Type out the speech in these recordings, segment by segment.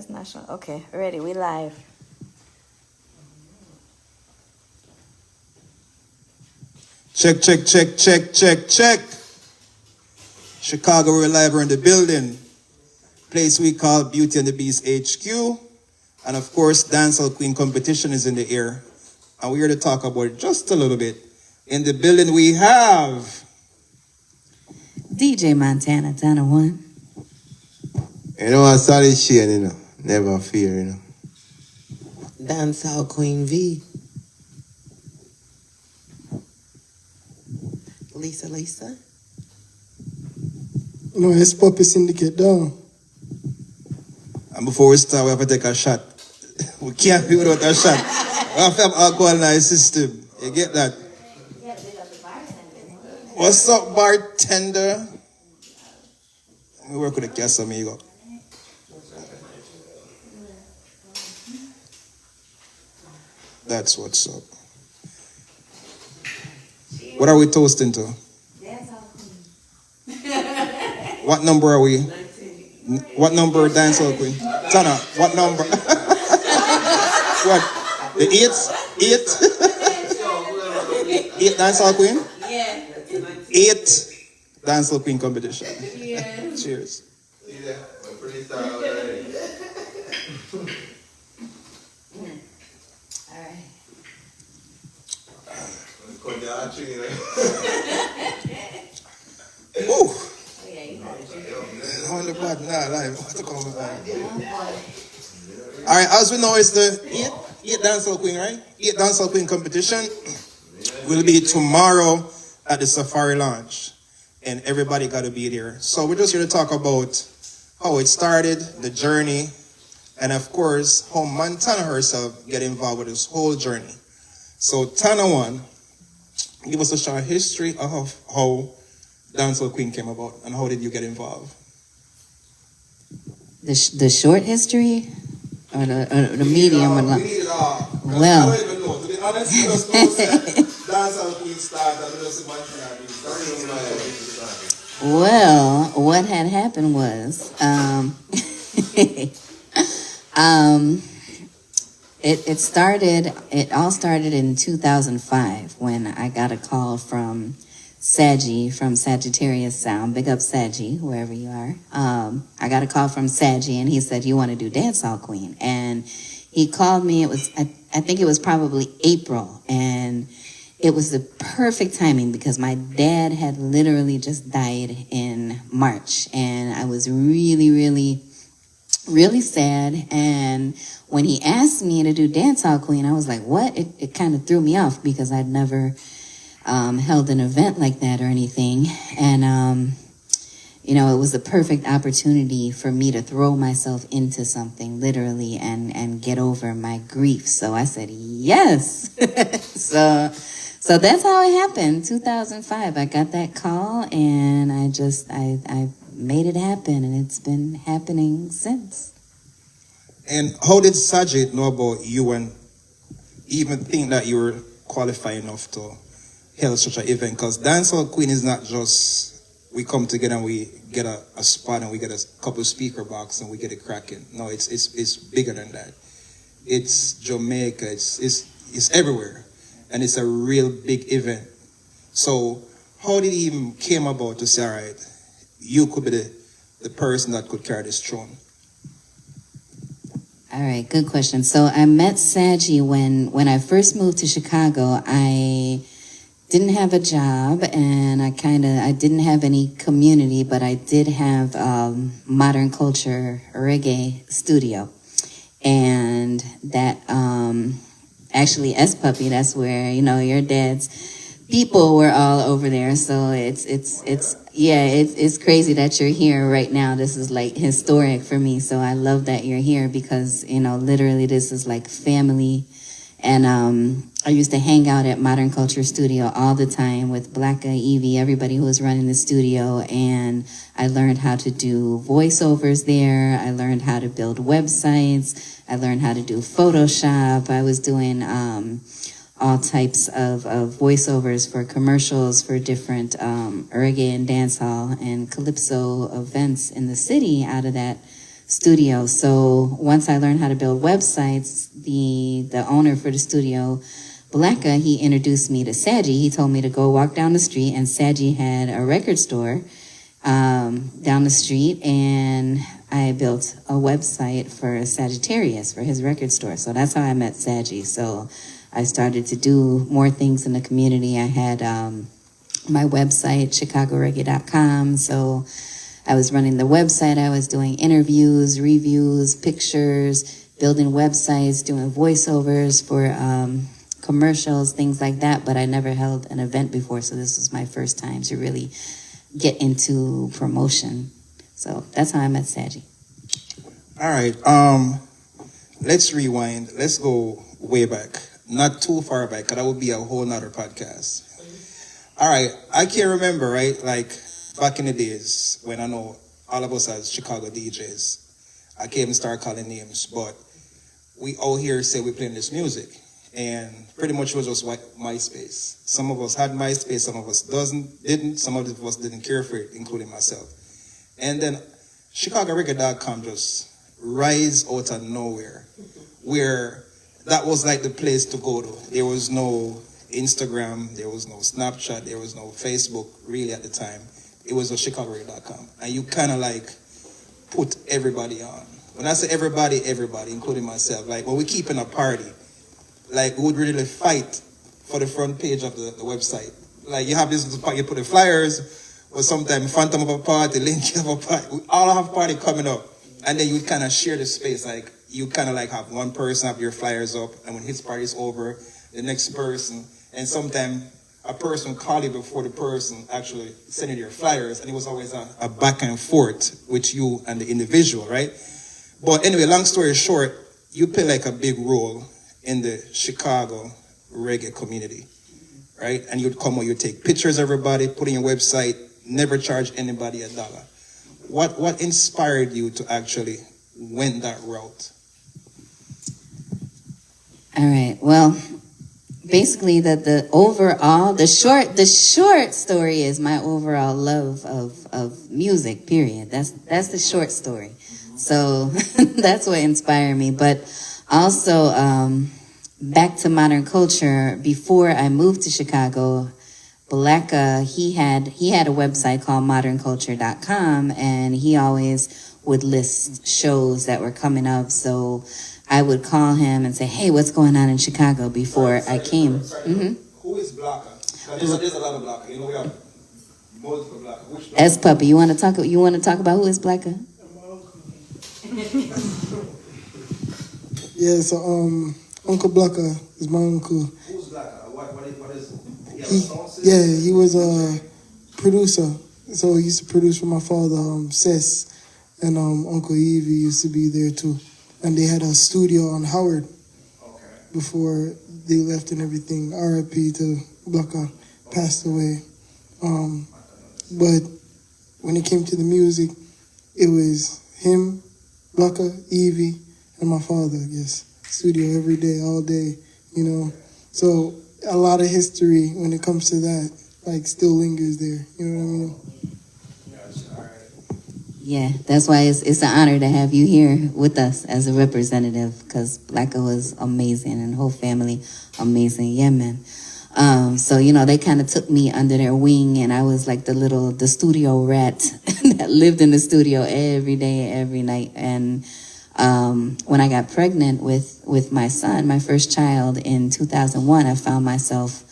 Midwest National. Okay, ready, we live. Check, check, check, check, check, check. Chicago, we're live, we're in the building. Place we call Beauty and the Beast HQ. And of course, Dancehall Queen competition is in the air. And we're here to talk about it just a little bit. In the building we have... DJ Montana Tana1. You know, I started shit, you know. Never fear, you know. Dancehall Queen V. Lisa. No, it's Poppy Syndicate down. And before we start, we have to take a shot. We can't be without a shot. We have to have alcohol in our system. You get that? What's up, bartender? We work with the Casamigo. That's what's up. What are we toasting to? Dancehall Queen. What number are we? 19. What number Dancehall Queen? Tana, what number? What? The 8th? 8 Dancehall Queen? Yeah. 8 Dancehall Queen competition. Yeah. Cheers. See that? We're pretty started already. All right. Ooh. Oh, yeah, you know it. On the bad, nah, live. All right, as we know, it's the 8 Dancehall Queen, right? 8 Dancehall Queen competition will be tomorrow at the Safari Lounge. And everybody got to be there. So we're just here to talk about how it started, the journey, and of course, how Montana herself get involved with this whole journey. So Tana1, give us a short history of how Dancehall Queen came about and how did you get involved? The short history or the medium or long? Well, I don't even know. To be honest, I just know that Dancehall Queen started and just Well, what had happened was, it all started in 2005 when I got a call from Saggy from Sagittarius Sound. Big up Saggy, wherever you are. I got a call from Saggy and he said, "You want to do Dancehall Queen?" And he called me, I think it was probably April, and it was the perfect timing because my dad had literally just died in March and I was really, really, really sad. And when he asked me to do Dancehall Queen, I was like, what? It kind of threw me off because I'd never held an event like that or anything. And, you know, it was the perfect opportunity for me to throw myself into something literally and get over my grief. So I said, yes. So that's how it happened. 2005, I got that call and I made it happen and it's been happening since. And how did Sajid know about you and even think that you were qualified enough to hold such an event? Because Dancehall Queen is not just we come together and we get a spot and we get a couple speaker box and we get it cracking. No, it's bigger than that. It's Jamaica. It's everywhere. And it's a real big event. So how did it even came about to say, all right, you could be the person that could carry this throne? All right, good question. So I met Saggy when I first moved to Chicago. I didn't have a job and I didn't have any community, but I did have modern culture reggae studio. And that actually S Puppy, that's where, you know, your dad's people were all over there. So it's crazy that you're here right now. This is like historic for me. So I love that you're here because, you know, literally this is like family. And I used to hang out at Modern Culture Studio all the time with Blacka, Evie, everybody who was running the studio. And I learned how to do voiceovers there. I learned how to build websites. I learned how to do Photoshop. I was doing all types of voiceovers for commercials for different reggae and dancehall and calypso events in the city out of that studio. So once I learned how to build websites, the owner for the studio, Blacka, he introduced me to Saji. He told me to go walk down the street, and Saji had a record store down the street, and I built a website for Sagittarius, for his record store. So that's how I met Saji. So I started to do more things in the community. I had my website, chicagoreggae.com. So I was running the website. I was doing interviews, reviews, pictures, building websites, doing voiceovers for commercials, things like that. But I never held an event before, so this was my first time to really get into promotion. So that's how I met Saji. All right. Let's rewind. Let's go way back. Not too far back, because that would be a whole nother podcast. All right. I can remember, right? Like back in the days when I know all of us as Chicago DJs, I can't even start calling names, but we all here say we're playing this music. And pretty much it was just like MySpace. Some of us had MySpace, some of us didn't, some of us didn't care for it, including myself. And then ChicagoReggae.com just rise out of nowhere, where that was like the place to go to. There was no Instagram, there was no Snapchat, there was no Facebook really at the time. It was just ChicagoReggae.com. And you kind of like put everybody on. When I say everybody, including myself. Like when we keep in a party, like we would really fight for the front page of the website. Like you have this part, you put the flyers, or sometimes Phantom of a party, Link of a party. We all have party coming up. And then you kind of share the space. Like you kind of like have one person have your flyers up, and when his party is over, the next person. And sometimes a person call you before the person actually sending your flyers, and it was always a back and forth with you and the individual, right? But anyway, long story short, you play like a big role in the Chicago reggae community, right? And you'd come out, you'd take pictures of everybody, put in your website, never charge anybody $1. What inspired you to actually went that route? All right. Well, basically the short story is my overall love of music, period. That's the short story. So that's what inspired me. But also, back to modern culture, before I moved to Chicago, Blacka, he had a website called modernculture.com, and he always would list shows that were coming up. So I would call him and say, hey, what's going on in Chicago before I came. Mm-hmm. Who is Blacka? There's a lot of Blacka. You know, we have multiple Blacka. Which Blacka? S Puppy, you want to talk about who is Blacka? Yeah, so Uncle Blacka is my uncle. Who's Blacka? What is he? He was a producer. So he used to produce for my father, Cess, and Uncle Evie used to be there too. And they had a studio on Howard before they left and everything. R.I.P. to Blacka, passed away. But when it came to the music, it was him, Blacka, Evie, and my father, I guess. Studio every day, all day, you know. So a lot of history when it comes to that, like, still lingers there. You know what I mean? Yeah, that's why it's an honor to have you here with us as a representative, because Blacka was amazing and whole family amazing. Yeah, man. So, you know, they kind of took me under their wing, and I was like the studio rat that lived in the studio every day, every night. And when I got pregnant with my son, my first child in 2001, I found myself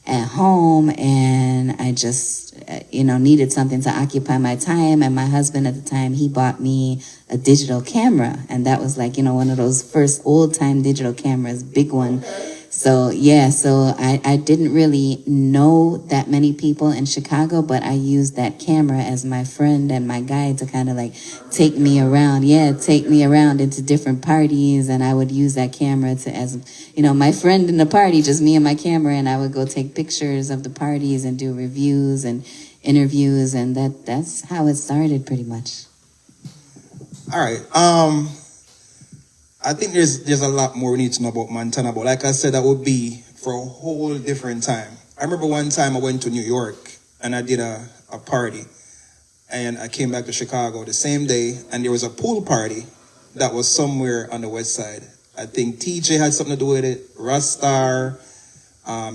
at home, and I just, needed something to occupy my time. And my husband at the time, he bought me a digital camera, and that was like, one of those first old time digital cameras, big one. So yeah, so I didn't really know that many people in Chicago, but I used that camera as my friend and my guide to kind of like take me around into different parties. And I would use that camera as my friend in the party, just me and my camera. And I would go take pictures of the parties and do reviews and interviews. And that's how it started pretty much. All right. I think there's a lot more we need to know about Montana, but like I said, that would be for a whole different time. I remember one time I went to New York and I did a party, and I came back to Chicago the same day, and there was a pool party that was somewhere on the west side. I think TJ had something to do with it, Rastar,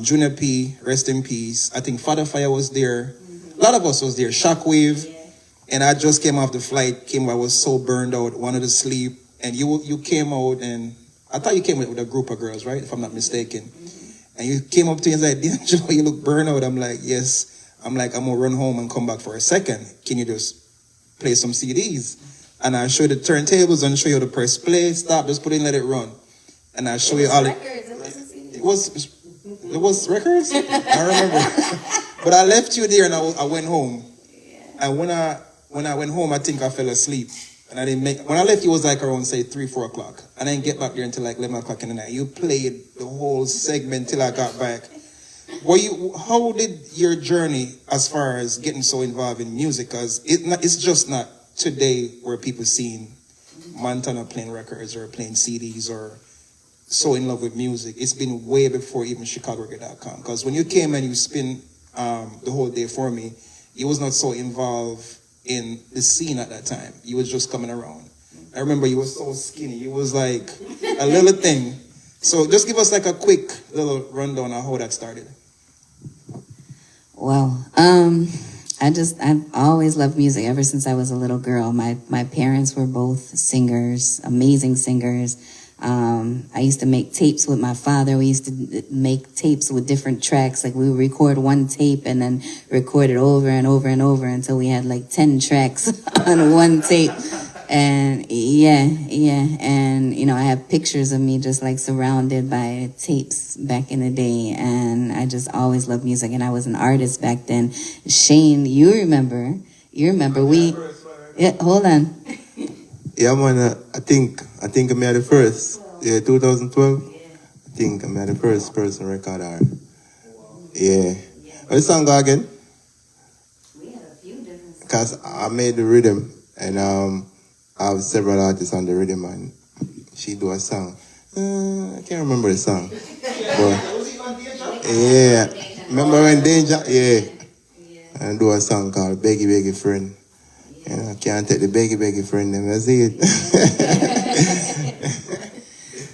Junior P, rest in peace. I think Father Fire was there. A lot of us was there, Shockwave. And I just came off the flight, I was so burned out, wanted to sleep. And you came out, and I thought you came with a group of girls, right? If I'm not mistaken. And you came up to me and said, D'Angelo, you look burned out. I'm like, yes. I'm like, I'm going to run home and come back for a second. Can you just play some CDs? And I show you the turntables and show you how to press play, stop, just put it in, let it run. And I show you all it was records? I remember. But I left you there and I went home. And when I went home, I think I fell asleep. And I didn't when I left, it was like around, say, 3, 4 o'clock. And I didn't get back there until like 11 o'clock in the night. You played the whole segment till I got back. How did your journey as far as getting so involved in music? Because it's just not today where people seeing Montana playing records or playing CDs or so in love with music. It's been way before even ChicagoReggae.com. Because when you came and you spent the whole day for me, you was not so involved in the scene at that time. You was just coming around. I remember you was so skinny. You was like a little thing. So just give us like a quick little rundown on how that started. Well, I've always loved music ever since I was a little girl. My parents were both singers, amazing singers. I used to make tapes with my father. We used to make tapes with different tracks. Like we would record one tape and then record it over and over and over until we had like 10 tracks on one tape. And yeah. And, you know, I have pictures of me just like surrounded by tapes back in the day. And I just always loved music. And I was an artist back then. Shane, you remember hold on. Yeah, man, I think I made the first. Yeah, 2012. I think I made the first person record art. Yeah. What song go again? We had a few different songs. Because I made the rhythm, and I have several artists on the rhythm, and she do a song. I can't remember the song. But, yeah. Remember when Danger? Yeah. And do a song called Beggy Beggy Friend. And I can't take the beggy friend and I see it.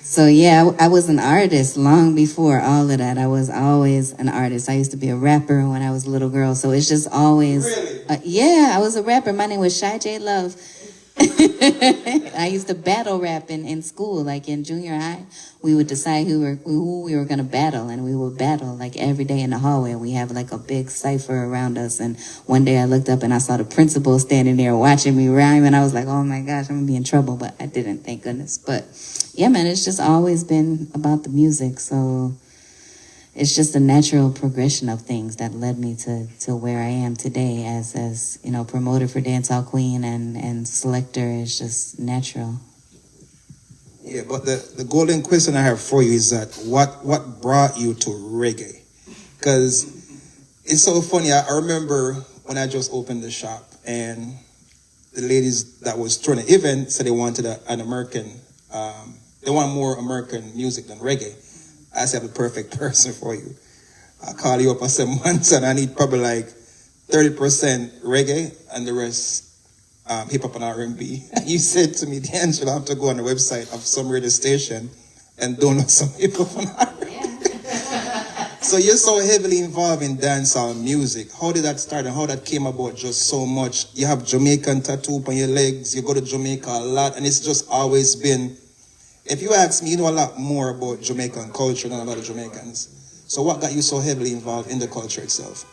So yeah, I was an artist long before all of that. I was always an artist. I used to be a rapper when I was a little girl. So it's just always, Really? Yeah, I was a rapper. My name was Shy J Love. I used to battle rap in school, like in junior high. We would decide who we were going to battle, and we would battle like every day in the hallway. We have like a big cipher around us, and one day I looked up and I saw the principal standing there watching me rhyme, and I was like, oh my gosh, I'm going to be in trouble, but I didn't, thank goodness. But yeah, man, it's just always been about the music, so it's just a natural progression of things that led me to where I am today as you know, promoter for Dancehall Queen and selector. Is just natural. Yeah, but the golden question I have for you is that what brought you to reggae? Because it's so funny. I remember when I just opened the shop and the ladies that was throwing the event said they wanted an American, they want more American music than reggae. I said, I'm the perfect person for you. I call you up, I said, Monson, I need probably like 30% reggae and the rest hip hop and R&B. And you said to me, D'Angelo, I have to go on the website of some radio station and download some hip hop and R&B. So you're so heavily involved in dancehall music. How did that start and how that came about just so much? You have Jamaican tattoo on your legs. You go to Jamaica a lot, and it's just always been. If you ask me, you know a lot more about Jamaican culture than a lot of Jamaicans. So what got you so heavily involved in the culture itself?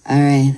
All right.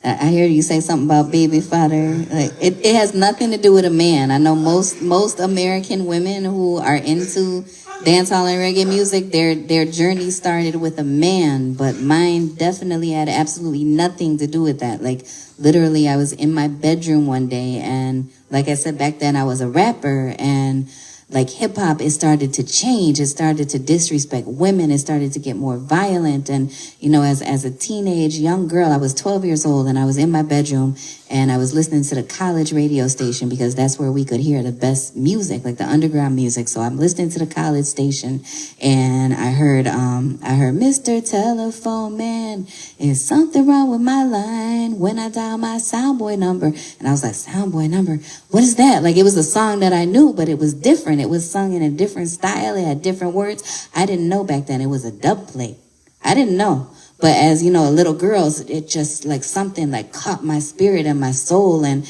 I heard you say something about baby fodder. Like it has nothing to do with a man. I know most American women who are into dancehall and reggae music, their journey started with a man, but mine definitely had absolutely nothing to do with that. Like literally, I was in my bedroom one day, and like I said back then, I was a rapper, and like hip hop, it started to change. It started to disrespect women. It started to get more violent. And, you know, as a teenage young girl, I was 12 years old and I was in my bedroom and I was listening to the college radio station because that's where we could hear the best music, like the underground music. So I'm listening to the college station and I heard Mr. Telephone Man, is something wrong with my line when I dial my soundboy number? And I was like, soundboy number? What is that? Like, it was a song that I knew, but it was different. It was sung in a different style. It had different words. I didn't know back then. It was a dub plate. I didn't know. But as, you know, a little girl, it just like something like caught my spirit and my soul. And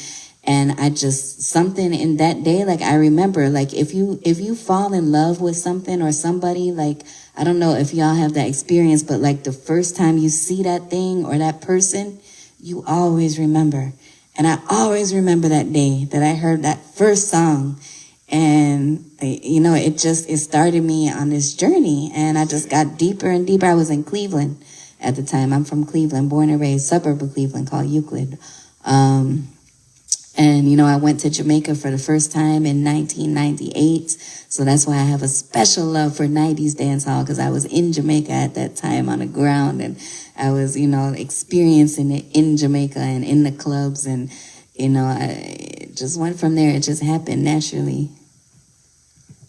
I just, something in that day, like I remember, like if you fall in love with something or somebody, like, I don't know if y'all have that experience, but like the first time you see that thing or that person, you always remember. And I always remember that day that I heard that first song. And, you know, it started me on this journey. And I just got deeper and deeper. I was in Cleveland at the time. I'm from Cleveland, born and raised, suburb of Cleveland called Euclid. And, you know, I went to Jamaica for the first time in 1998. So that's why I have a special love for 90s dancehall, because I was in Jamaica at that time on the ground. And I was, you know, experiencing it in Jamaica and in the clubs. And, you know, it just went from there. It just happened naturally.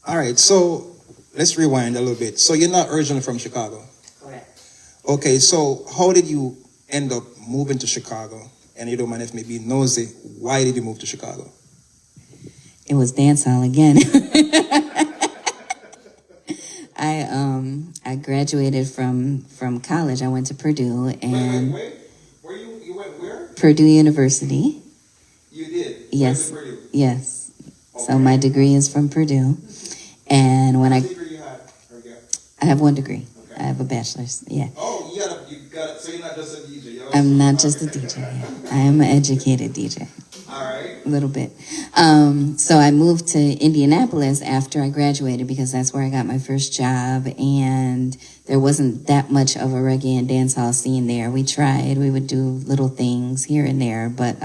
All right, so let's rewind a little bit. So you're not originally from Chicago? Correct. Okay, so how did you end up moving to Chicago? And you don't mind if maybe nosy, why did you move to Chicago? It was dancehall again. I graduated from college. I went to Purdue and Wait. You went where? Purdue University. You did? Yes. Where did Purdue? Yes. Okay. So my degree is from Purdue. And when What degree you had? I have one degree. Okay. I have a bachelor's. Yeah. Oh, you got it. So you're not just a DJ. You're I'm also- not just a DJ. I am an educated DJ. All right. A little bit. So I moved to Indianapolis after I graduated because that's where I got my first job, and there wasn't that much of a reggae and dancehall scene there. We tried. We would do little things here and there, but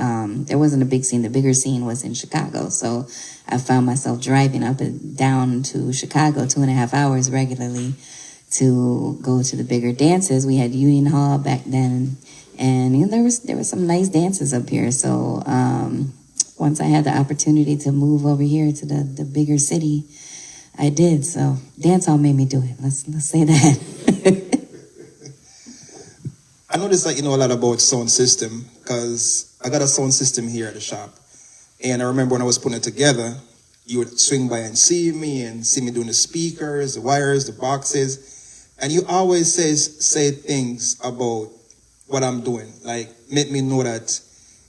there wasn't a big scene. The bigger scene was in Chicago. So I found myself driving up and down to Chicago 2.5 hours regularly to go to the bigger dances. We had Union Hall back then, and you know, there were some nice dances up here. So once I had the opportunity to move over here to the bigger city, I did. So dancehall made me do it. Let's say that. I noticed that you know a lot about sound system because I got a sound system here at the shop. And I remember when I was putting it together, you would swing by and see me doing the speakers, the wires, the boxes. And you always say things about what I'm doing, like make me know that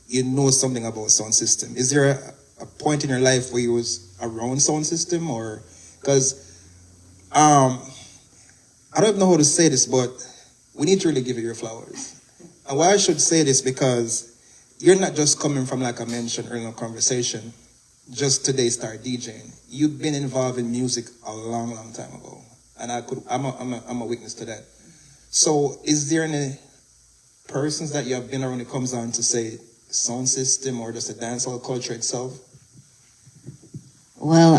you know something about sound system. Is there a point in your life where you was around sound system, or because I don't even know how to say this, but we need to really give you your flowers. And why I should say this, because you're not just coming from, like I mentioned earlier in the conversation, just today start DJing. You've been involved in music a long, long time ago, and I'm a witness to that. So, is there any persons that you have been around when it comes on to say sound system or just the dancehall culture itself? Well,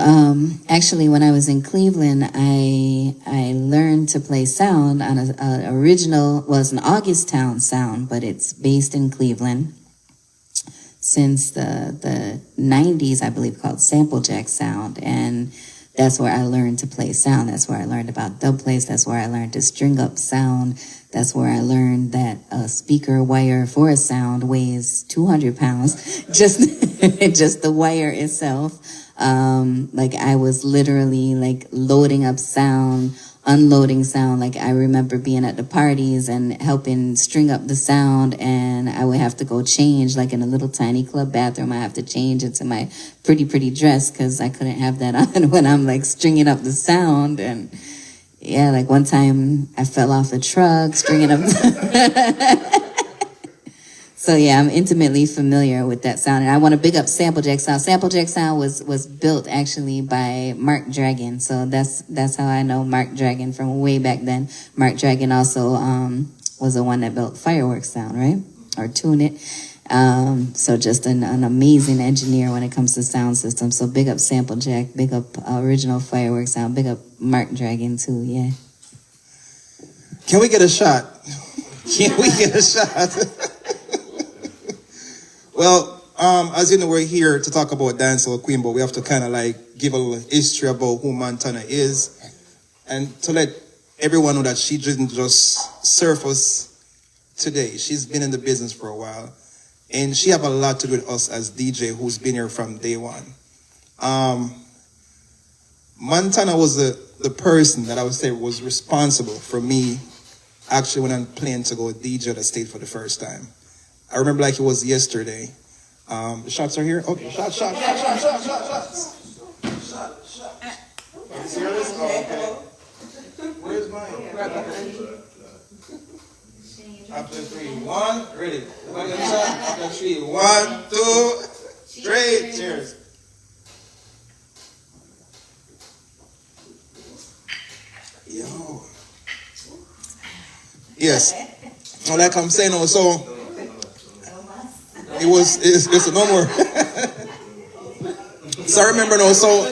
actually, when I was in Cleveland, I learned to play sound on an Augusttown sound, but it's based in Cleveland since the 90s, I believe, called Sample Jack sound. And that's where I learned to play sound. That's where I learned about dub plates. That's where I learned to string up sound. That's where I learned that a speaker wire for a sound weighs 200 pounds. Just the wire itself. Like I was literally like loading up sound, unloading sound. Like I remember being at the parties and helping string up the sound, and I would have to go change, like in a little tiny club bathroom. I have to change into my pretty dress because I couldn't have that on when I'm like stringing up the sound. And yeah, like one time I fell off the truck stringing up. So yeah, I'm intimately familiar with that sound, and I want to big up Sample Jack sound. Sample Jack sound was built actually by Mark Dragon, so that's how I know Mark Dragon from way back then. Mark Dragon also was the one that built Fireworks sound, right? Or Tune It. So just an amazing engineer when it comes to sound systems. So big up Sample Jack, big up Original Fireworks Sound, big up Mark Dragon too, yeah. Can we get a shot? Can we get a shot? Well, as you know, we're here to talk about Dancehall Queen, but we have to kind of like give a little history about who Montana is, and to let everyone know that she didn't just surface today. She's been in the business for a while, and she have a lot to do with us as DJ who's been here from day one. Montana was the person that I would say was responsible for me actually when I'm planning to go DJ at the state for the first time. I remember like it was yesterday. The shots are here? Okay, shots. Serious? Oh, okay. Where's mine? After 3, 1, ready. After 3, 1, 2, 3, cheers. Yo. Yes. Like I'm saying also, it's no more. So I remember now, so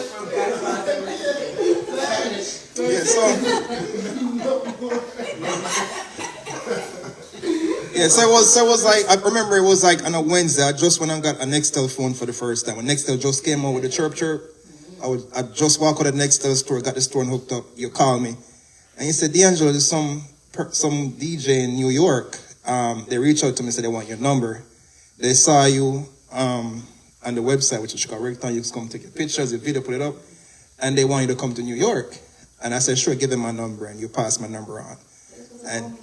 yeah, so it was like, I remember it was like on a Wednesday, I just went and got a Nextel phone for the first time. When Nextel just came out with the chirp, I just walk out of the Nextel store, got the store and hooked up, you call me. And you said, D'Angelo, there's some DJ in New York, they reached out to me and said they want your number. They saw you on the website, which is Chicago Rectangle. You just come take your pictures, your video, put it up, and they want you to come to New York. And I said, sure, give them my number, and you pass my number on. And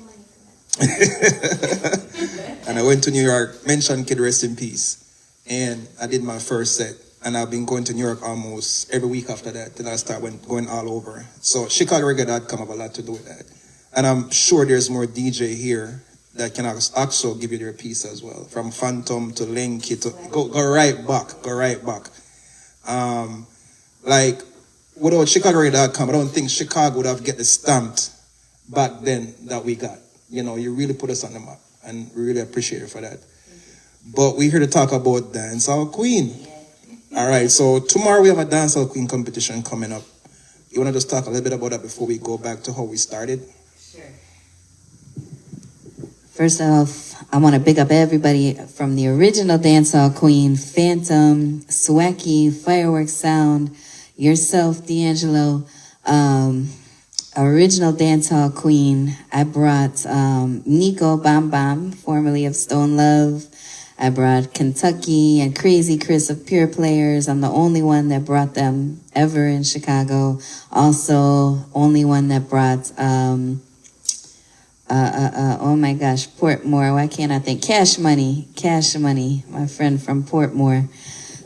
and I went to New York, mentioned Kid Rest in Peace, and I did my first set. And I've been going to New York almost every week after that. Then I started going all over. So ChicagoReggae.com have a lot to do with that. And I'm sure there's more DJ here that can also give you their piece as well. From Phantom to Linky to go right back. Like without ChicagoReggae.com, I don't think Chicago would have get the stamped back then that we got. You know, you really put us on the map, and we really appreciate it for that. But we're here to talk about Dancehall Queen. All right, so tomorrow we have a Dancehall Queen competition coming up. You want to just talk a little bit about that before we go back to how we started? Sure. First off, I want to big up everybody from the original Dancehall Queen, Phantom, Swacky, Fireworks Sound, yourself, D'Angelo, original Dancehall Queen. I brought Nico Bam Bam, formerly of Stone Love. I brought Kentucky and Crazy Chris of Pure Players. I'm the only one that brought them ever in Chicago. Also, only one that brought, oh my gosh, Portmore. Why can't I think? Cash Money, my friend from Portmore.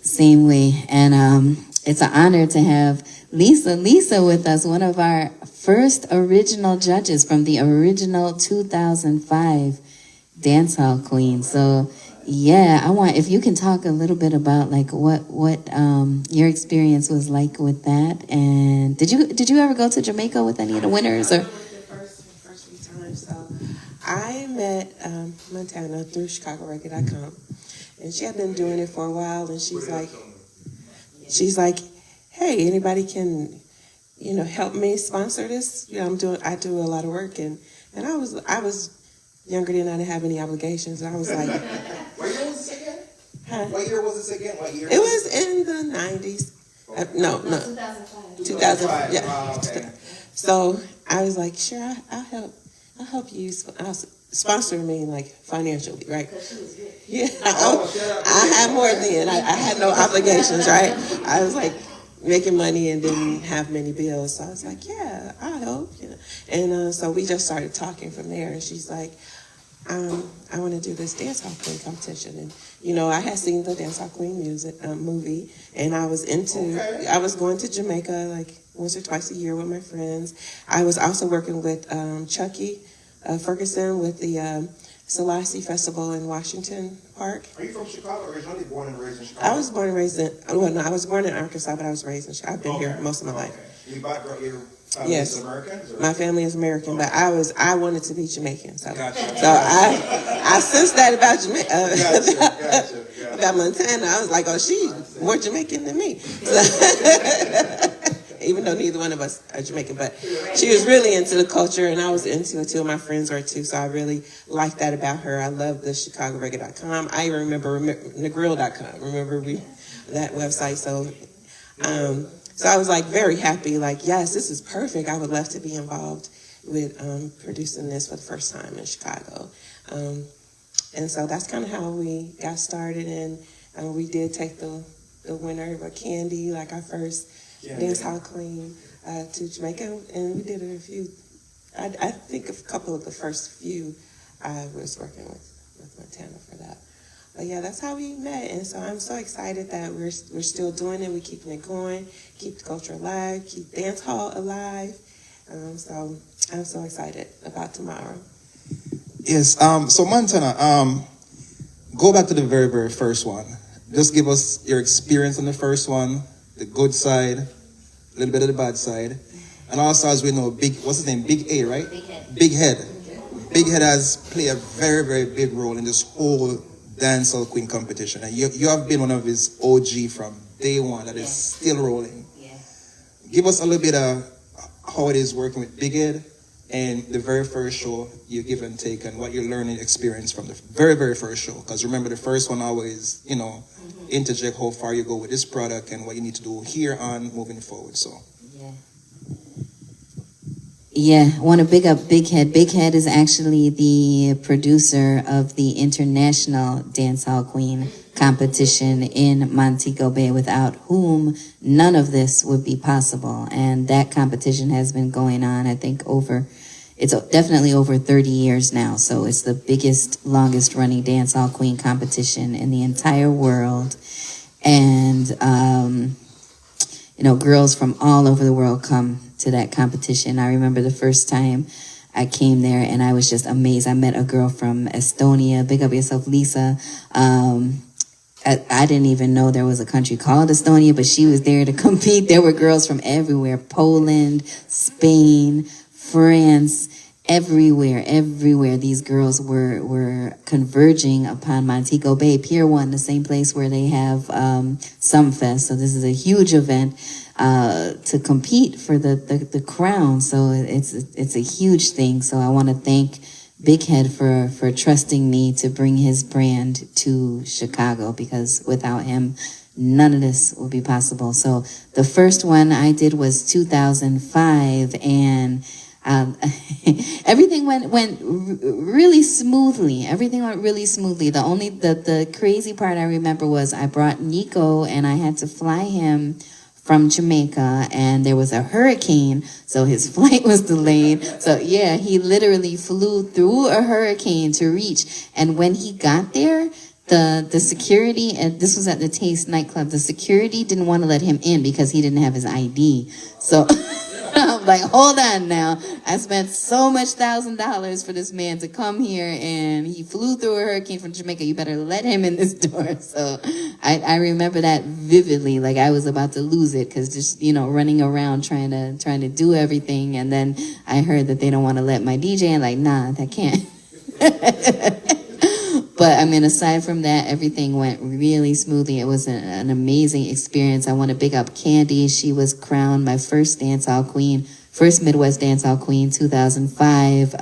Same way. And it's an honor to have Lisa with us, one of our first original judges from the original 2005 Dancehall Queen. So, yeah, if you can talk a little bit about like what your experience was like with that, and did you ever go to Jamaica with any of the winners? Or? The first few times. So I met Montana through ChicagoReggae.com, and she had been doing it for a while, and she's like, hey, anybody can, help me sponsor this? I do a lot of work, and I was younger than I didn't have any obligations, and I was like. What year was this again? Huh? What year was this again? What year? It was in the 90s. No. 2005. Yeah. Okay. So I was like, sure, I'll help you. I'll sponsor me like financially, right? Yeah. I had more then. I had no obligations, right? I was like making money and didn't have many bills. So I was like, yeah, I'll help. And so we just started talking from there. And she's like, I want to do this Dancehall Queen competition. And, I had seen the Dancehall Queen movie, and I was I was going to Jamaica like once or twice a year with my friends. I was also working with Chucky Ferguson with the Selassie Festival in Washington Park. Are you from Chicago, originally born and raised in Chicago? I was born and raised I was born in Arkansas, but I was raised in Chicago. I've been here most of my life. Your Yes. American? My family is American, but I wanted to be Jamaican. So, Gotcha. so I sensed that about Jamaica, Gotcha. about Montana. I was like, oh, she's more Jamaican than me. So, even though neither one of us are Jamaican, but she was really into the culture, and I was into it too. My friends were too, so I really liked that about her. I love the ChicagoReggae.com. I even remember Negril.com. Remember that website? So I was like very happy. Like, yes, this is perfect. I would love to be involved with producing this for the first time in Chicago. And so that's kind of how we got started, and we did take the winner, but Candy, like our first dancehall queen, to Jamaica, and we did a few. I think a couple of the first few I was working with Montana for that. But yeah, that's how we met, and so I'm so excited that we're still doing it. We're keeping it going, keep the culture alive, keep dancehall alive. So I'm so excited about tomorrow. Yes. So Montana, go back to the very, very first one. Just give us your experience on the first one, the good side, a little bit of the bad side, and also, as we know, what's his name? Big A, right? Big Head. Big Head has played a very, very big role in this whole Dancehall Queen competition, and you have been one of his OG from day one that is still rolling. Yeah. Give us a little bit of how it is working with Big Head and the very first show you give and take, and what your learning experience from the very, very first show. Because remember, the first one always, interject how far you go with this product and what you need to do here on moving forward. So. Yeah, I want to big up Big Head. Big Head is actually the producer of the International Dancehall Queen competition in Montego Bay, without whom none of this would be possible. And that competition has been going on, I think, it's definitely over 30 years now. So it's the biggest, longest running dancehall queen competition in the entire world. And, girls from all over the world come to that competition. I remember the first time I came there and I was just amazed. I met a girl from Estonia. Big up yourself, Lisa. I didn't even know there was a country called Estonia, but she was there to compete. There were girls from everywhere: Poland, Spain, France, everywhere. These girls were converging upon Montego Bay, Pier 1, the same place where they have Sumfest. So this is a huge event to compete for the crown. So it's a huge thing. So I want to thank Big Head for trusting me to bring his brand to Chicago, because without him, none of this would be possible. So the first one I did was 2005, and everything went really smoothly. Everything went really smoothly. The crazy part I remember was I brought Nico, and I had to fly him from Jamaica, and there was a hurricane, so his flight was delayed. So yeah, he literally flew through a hurricane to reach. And when he got there, the security, and this was at the Taste nightclub, the security didn't want to let him in because he didn't have his ID. So I'm like, hold on now. I spent so much $1,000 for this man to come here, and he flew through a hurricane from Jamaica. You better let him in this door. So I remember that vividly. Like I was about to lose it, because just, running around trying to do everything. And then I heard that they don't want to let my DJ in. Like, nah, that can't. But I mean, aside from that, everything went really smoothly. It was an amazing experience. I want to big up Candy. She was crowned my first dancehall queen, first Midwest Dancehall Queen, 2005.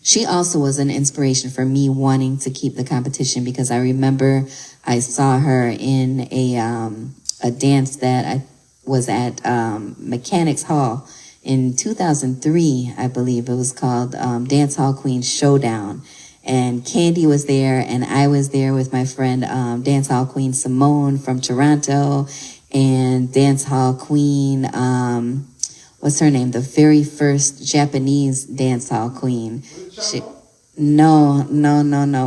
She also was an inspiration for me wanting to keep the competition, because I remember I saw her in a dance that I was at Mechanics Hall in 2003, I believe. It was called Dancehall Queen Showdown. And Candy was there, and I was there with my friend Dancehall Queen Simone from Toronto, and Dancehall Queen, what's her name? The very first Japanese Dancehall Queen. No.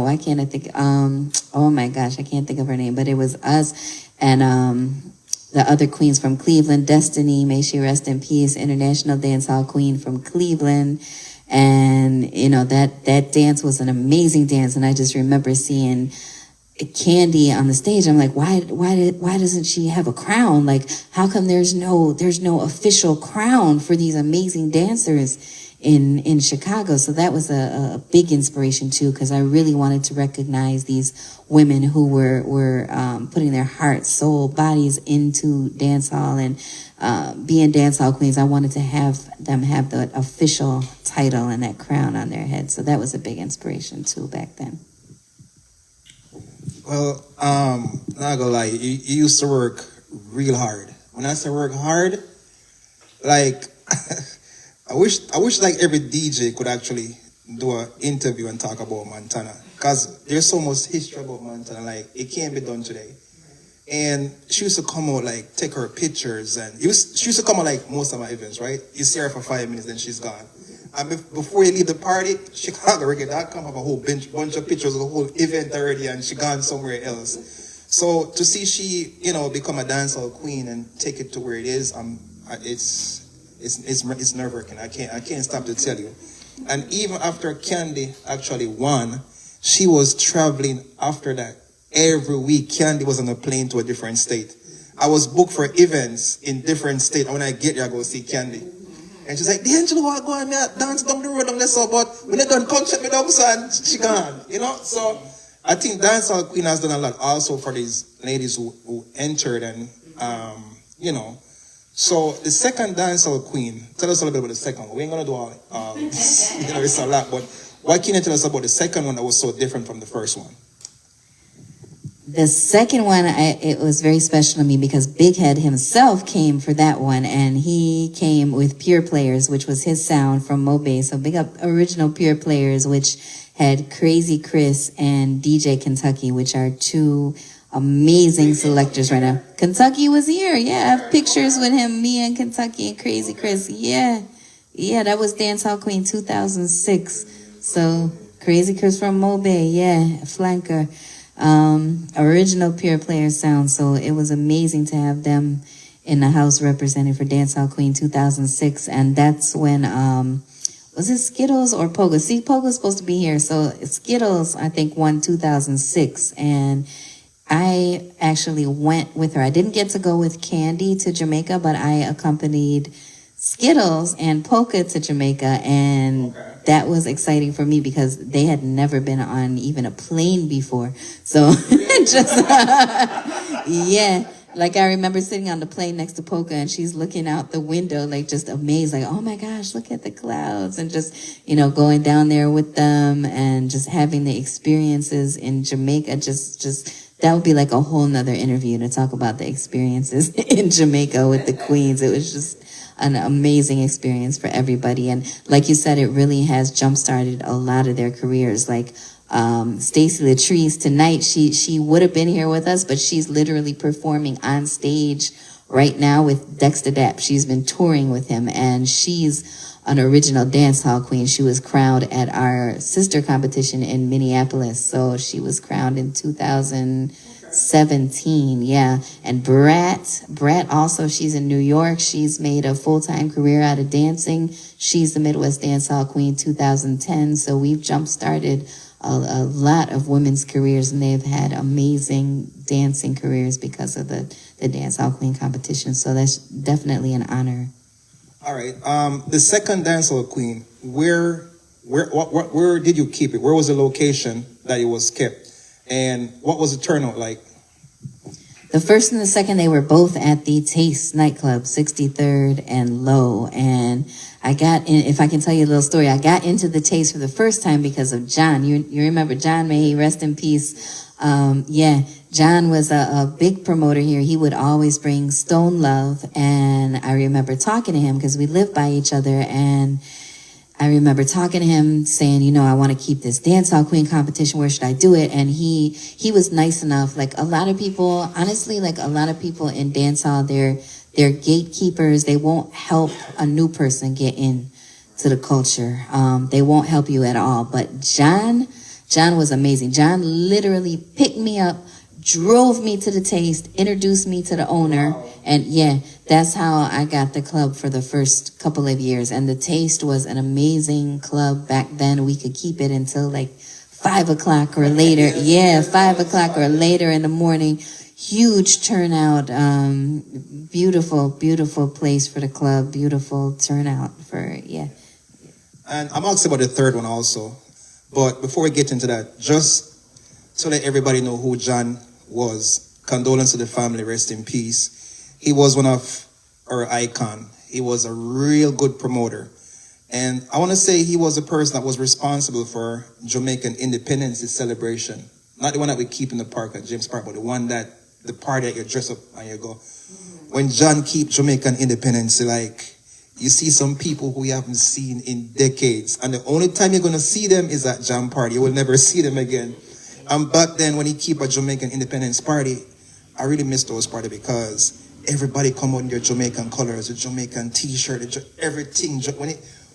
Why can't I think? Oh my gosh, I can't think of her name. But it was us and the other queens from Cleveland. Destiny, may she rest in peace. International Dancehall Queen from Cleveland. And, that dance was an amazing dance. And I just remember seeing Candy on the stage. I'm like, why doesn't she have a crown? Like, how come there's no official crown for these amazing dancers in Chicago? So that was a big inspiration too, because I really wanted to recognize these women who were putting their heart, soul, bodies into dance hall and being dancehall queens. I wanted to have them have the official title and that crown on their head. So that was a big inspiration too back then. Well, not gonna lie, you used to work real hard. When I say work hard, like I wish like every DJ could actually do an interview and talk about Montana, because there's so much history about Montana. Like, it can't be done today. And she used to come out, like, take her pictures, and she used to come out like most of my events, right? You see her for 5 minutes, then she's gone. And before you leave the party, ChicagoReggae.com have a whole bunch of pictures of the whole event already, and she gone somewhere else. So to see she, become a dancehall queen and take it to where it is, it's nerve-wracking. I can't stop to tell you. And even after Candy actually won, she was traveling after that. Every week, Candy was on a plane to a different state. I was booked for events in different states, and when I get there, I go see Candy. And she's like, D'Angelo, what going on? Dance down the road on this, but when they done come check me down, son, she gone. So I think Dancehall Queen has done a lot also for these ladies who entered, and So the second Dancehall Queen, tell us a little bit about the second one. We ain't gonna do all it's a lot, but what can you tell us about the second one that was so different from the first one? The second one, it was very special to me because Big Head himself came for that one, and he came with Pure Players, which was his sound from Mobay. So big up original Pure Players, which had Crazy Chris and DJ Kentucky, which are two amazing selectors right now. Kentucky was here. Yeah, I have pictures with him, me and Kentucky and Crazy Chris. Yeah, that was Dancehall Queen 2006. So Crazy Chris from Mobay, yeah, flanker. Original Pure Player sound. So it was amazing to have them in the house represented for Dancehall Queen 2006. And that's when, was it Skittles or Poga? See, Poga's supposed to be here. So Skittles, I think, won 2006. And I actually went with her. I didn't get to go with Candy to Jamaica, but I accompanied Skittles and Polka to Jamaica, and that was exciting for me because they had never been on even a plane before. So like I remember sitting on the plane next to Polka, and she's looking out the window like just amazed, like, oh my gosh, look at the clouds, and just going down there with them and just having the experiences in Jamaica. Just that would be like a whole nother interview to talk about the experiences in Jamaica with the queens. It was just an amazing experience for everybody. And like you said, it really has jump-started a lot of their careers. Like Stacey Latrice tonight, she would have been here with us, but she's literally performing on stage right now with Dexter Dapp. She's been touring with him, and she's an original dancehall queen. She was crowned at our sister competition in Minneapolis. So she was crowned in 2017, yeah. And Brat also, she's in New York. She's made a full-time career out of dancing. She's the Midwest Dancehall Queen 2010. So we've jump-started a lot of women's careers, and they've had amazing dancing careers because of the Dancehall Queen competition. So that's definitely an honor. All right. The second Dancehall Queen, where did you keep it? Where was the location that it was kept? And what was the turnout like? The first and the second, they were both at the Taste nightclub, 63rd and Low. And I got in, if I can tell you a little story, I got into the Taste for the first time because of John. You remember John, may he rest in peace. John was a big promoter here. He would always bring Stone Love. And I remember talking to him because we lived by each other, and I remember talking to him saying, I want to keep this Dancehall Queen competition. Where should I do it? And he was nice enough. Like a lot of people, honestly, like a lot of people in dancehall, they're gatekeepers. They won't help a new person get in to the culture. They won't help you at all. But John was amazing. John literally picked me up, drove me to the Taste, introduced me to the owner. Wow. And yeah, that's how I got the club for the first couple of years. And the Taste was an amazing club back then. We could keep it until like 5 o'clock or later. Yeah, 5 o'clock or later in the morning. Huge turnout. Beautiful, beautiful place for the club. Beautiful turnout for, yeah. And I'm asking about the third one also. But before we get into that, just to let everybody know who John was, condolence to the family, rest in peace. He was one of our icon. He was a real good promoter. And I want to say he was a person that was responsible for Jamaican independence celebration. Not the one that we keep in the park at James Park, but the one that, the party that you dress up and you go. When John keep Jamaican independence, like, you see some people who you haven't seen in decades. And the only time you're going to see them is at Jam Party. You will never see them again. And back then, when he keep a Jamaican independence party, I really miss those parties because everybody come out in their Jamaican colors, a Jamaican t-shirt, everything.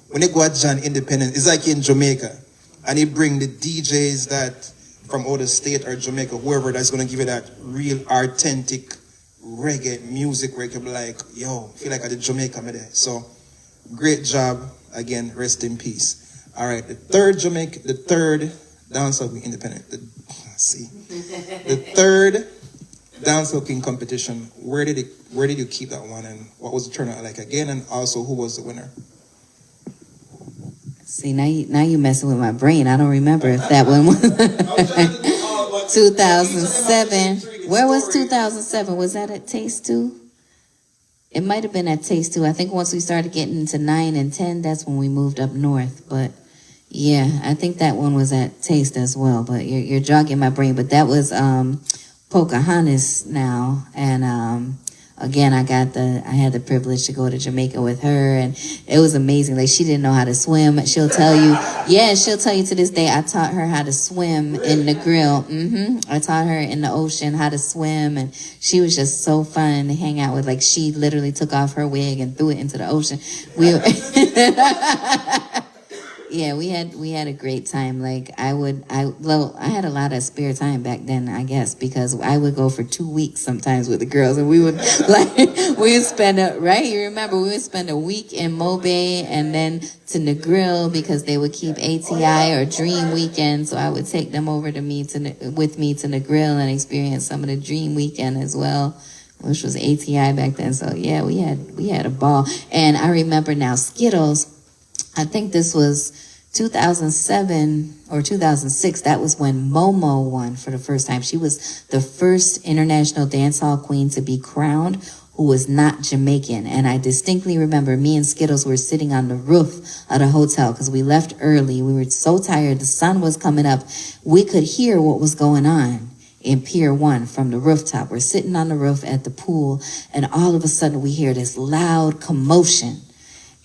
When they go at John Independence, it's like in Jamaica. And he bring the DJs that from out of state or Jamaica, whoever that's going to give you that real authentic reggae music where you can be like, yo, feel like I did Jamaica me there. So, great job. Again, rest in peace. All right, the third Dancehall Queen Independent. The third Dancehall Queen competition. Where did you keep that one, and what was the turnout like again, and also who was the winner? See, now you messing with my brain. I don't remember if that one was 2007. Where was 2007? Was that at Taste 2? It might have been at Taste 2. I think once we started getting into 9 and 10, that's when we moved up north. But yeah, I think that one was at Taste as well. But you're jogging my brain. But that was Pocahontas now, and again, I had the privilege to go to Jamaica with her, and it was amazing. Like, she didn't know how to swim. She'll tell you to this day, I taught her how to swim in the grill. I taught her in the ocean how to swim, and she was just so fun to hang out with. Like, she literally took off her wig and threw it into the ocean. Yeah, we had a great time. Like, I had a lot of spare time back then, I guess, because I would go for 2 weeks sometimes with the girls, and we would spend a week in Mobay and then to Negril because they would keep ATI or Dream Weekend, so I would take them over with me to Negril and experience some of the Dream Weekend as well, which was ATI back then. So yeah, we had a ball. And I remember now Skittles, I think this was 2007 or 2006. That was when Momo won for the first time. She was the first international dancehall queen to be crowned who was not Jamaican. And I distinctly remember me and Skittles were sitting on the roof of the hotel because we left early. We were so tired. The sun was coming up. We could hear what was going on in Pier 1 from the rooftop. We're sitting on the roof at the pool, and all of a sudden we hear this loud commotion.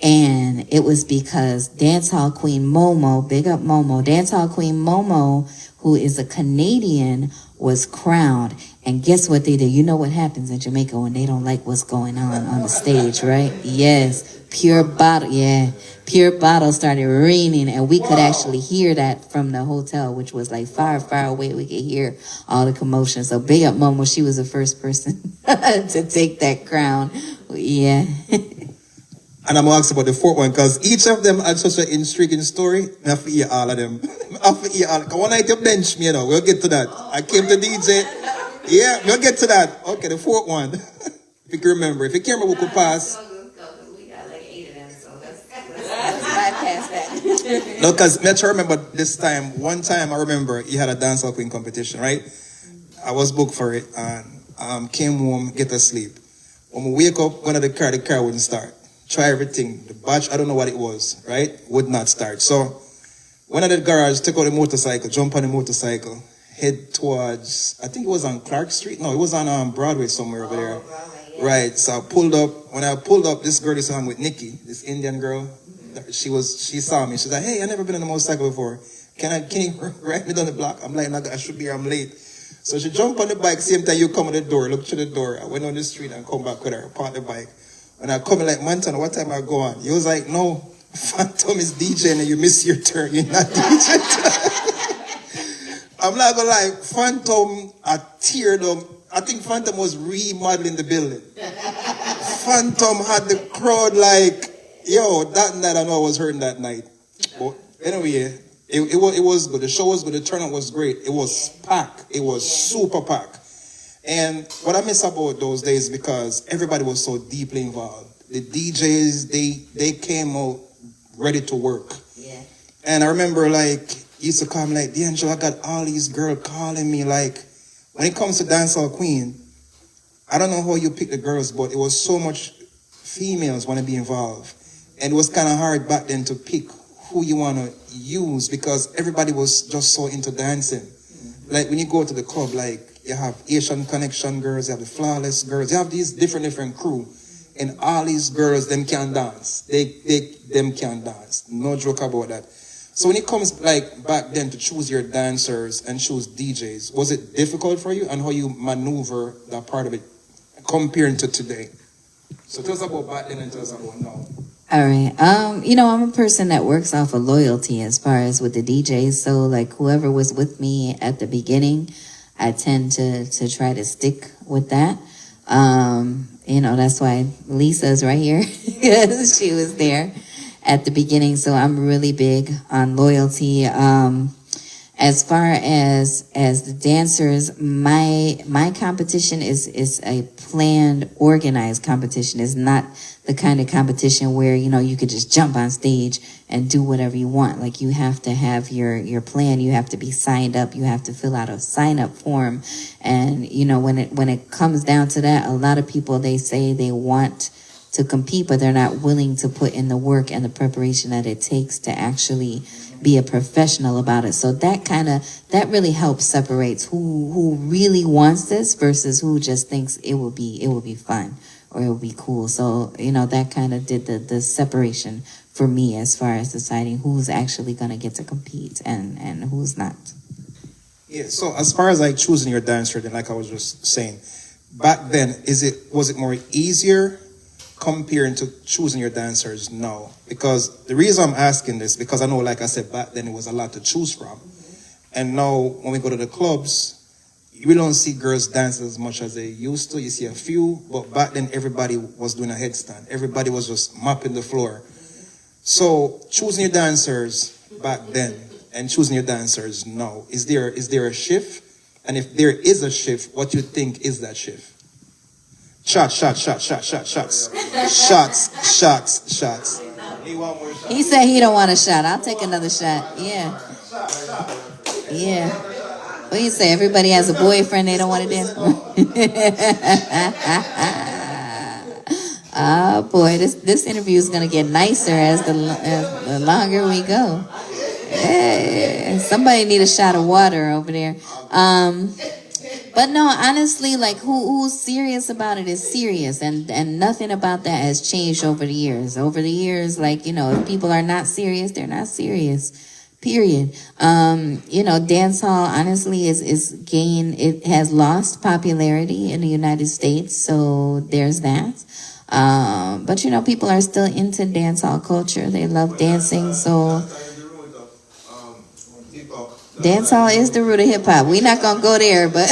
And it was because Dancehall Queen Momo, big up Momo, Dancehall Queen Momo, who is a Canadian, was crowned. And guess what they did? You know what happens in Jamaica when they don't like what's going on the stage, right? Yes, pure bottle started raining, and we could actually hear that from the hotel, which was like far, far away. We could hear all the commotion. So big up Momo, she was the first person to take that crown. Yeah. And I'm going to ask about the fourth one, because each of them had such an intriguing story. I have to hear all of them. I have to hear all of them. One night you bench me, we'll get to that. I came to DJ. Yeah, we'll get to that. Okay, the fourth one. If you can remember. If you can't remember, we could pass. We got like 8 of them, so let's bypass that. No, because let's remember this time. One time I remember you had a dancehall queen competition, right? I was booked for it, and came home, get to sleep. When we wake up, went to the car wouldn't start. Try everything. The batch, I don't know what it was, right? Would not start. So, went at the garage, took out the motorcycle, jump on the motorcycle, head towards, I think it was on Clark Street. No, it was on Broadway somewhere over there. Broadway, yeah. Right. So I pulled up. When I pulled up, this girl is on with Nikki, this Indian girl. She saw me. She's like, hey, I've never been on a motorcycle before. Can you ride me down the block? I'm like, I should be here, I'm late. So she jumped on the bike, same time you come on the door, look through the door. I went on the street and come back with her, parked the bike. When I come in like, Montana, what time I go on? He was like, no, Phantom is DJing and you miss your turn. You're not DJing. I'm not gonna lie, Phantom, I teared up. I think Phantom was remodeling the building. Phantom had the crowd like, yo, that night I know I was hurting that night. But anyway, It was good. The show was good. The turnout was great. It was packed. It was super packed. And what I miss about those days because everybody was so deeply involved. The DJs, they came out ready to work. Yeah. And I remember like used to come like, D'Angelo, I got all these girls calling me. Like when it comes to Dancehall Queen, I don't know how you pick the girls, but it was so much females want to be involved. And it was kind of hard back then to pick who you want to use because everybody was just so into dancing. Like when you go to the club, like you have Asian Connection girls, you have the Flawless girls, you have these different crew. And all these girls, them can dance. Them can dance. No joke about that. So when it comes like back then to choose your dancers and choose DJs, was it difficult for you and how you maneuver that part of it comparing to today? So tell us about back then and tell us about now. All right. I'm a person that works off of loyalty as far as with the DJs. So like whoever was with me at the beginning, I tend to try to stick with that. That's why Lisa's right here because she was there at the beginning. So I'm really big on loyalty. As far as the dancers, my competition is a planned, organized competition. It's not the kind of competition where, you could just jump on stage and do whatever you want. Like you have to have your plan. You have to be signed up. You have to fill out a sign up form. And, when it comes down to that, a lot of people, they say they want to compete, but they're not willing to put in the work and the preparation that it takes to actually be a professional about it. So that really helps separates who really wants this versus who just thinks it will be fun or it will be cool. So, that kind of did the separation for me as far as deciding who's actually going to get to compete and who's not. Yeah, so as far as like choosing your dancer, then like I was just saying, back then, was it more easier comparing to choosing your dancers now? Because the reason I'm asking this, because I know, like I said, back then it was a lot to choose from. And now when we go to the clubs, we don't see girls dance as much as they used to. You see a few, but back then everybody was doing a headstand. Everybody was just mopping the floor. So choosing your dancers back then and choosing your dancers now, is there a shift? And if there is a shift, what you think is that shift? Shots. He said he don't want a shot. I'll take another shot. Yeah. Yeah. What do you say? Everybody has a boyfriend they don't want to dance for. Oh boy, this interview is gonna get nicer as the longer we go. Hey, somebody need a shot of water over there. But no, honestly, like who's serious about it is serious, and nothing about that has changed over the years. Over the years, like if people are not serious, they're not serious. Period. Dancehall honestly it has lost popularity in the United States, so there's that. But people are still into dancehall culture. They love dancing, so dancehall is the root of hip hop. We're not gonna go there, but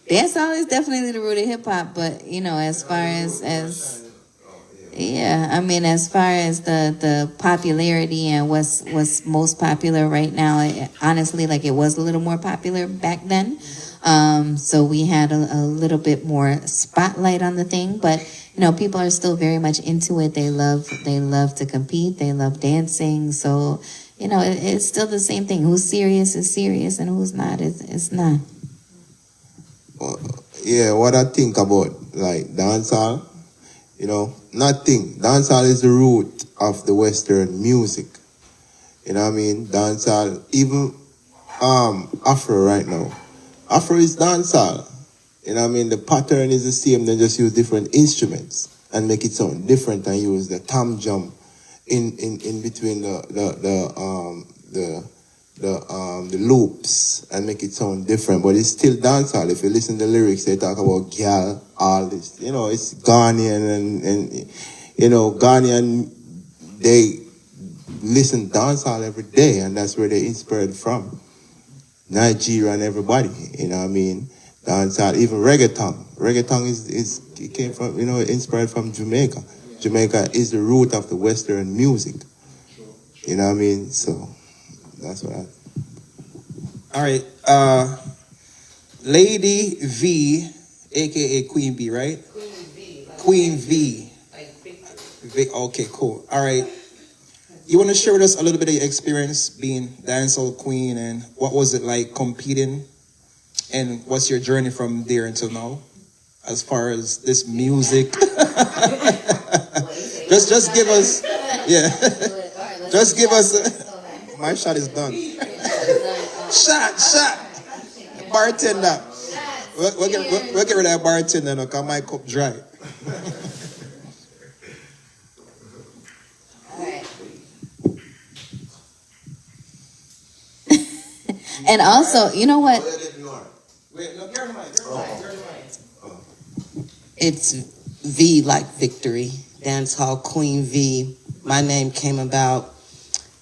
dancehall is definitely the root of hip hop. But as far as as far as the popularity and what's most popular right now, honestly, like it was a little more popular back then. So we had a little bit more spotlight on the thing, but people are still very much into it. They love to compete. They love dancing. So it's still the same thing. Who's serious is serious, and who's not is not. Yeah, what I think about like dancehall, nothing. Dancehall is the root of the Western music. You know what I mean? Dancehall, even Afro right now. Afro is dancehall. You know what I mean? The pattern is the same. They just use different instruments and make it sound different and use the tom jump in between the loops and make it sound different, but it's still dancehall. If you listen to the lyrics, they talk about gal, all this. It's Ghanaian and Ghanaian, they listen dancehall every day, and that's where they inspired from. Nigeria and everybody, you know what I mean? Dancehall, even reggaeton. Reggaeton it came from, inspired from Jamaica. Jamaica is the root of the Western music. You know what I mean? So that's what I. All right. Lady V, aka Queen B, right? Queen V. Okay, cool. All right. You want to share with us a little bit of your experience being dancehall queen, and what was it like competing, and what's your journey from there until now, as far as this music? just give us, yeah. Just give us. My shot is done. Shot. Bartender. We'll get rid of that bartender now, because my cup dry. And also, you know what? It's V like victory. Dancehall Queen V. My name came about.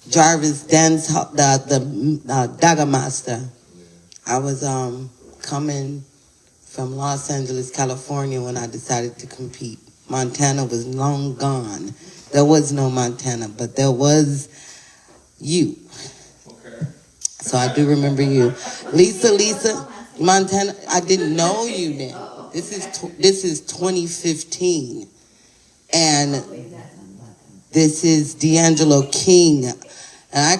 Jarvis Dancehall, the Dagger Master. I was coming from Los Angeles, California when I decided to compete. Montana was long gone. There was no Montana, but there was you. So I do remember you. Lisa, Montana, I didn't know you then. This is 2015. And this is D'Angelo King. And I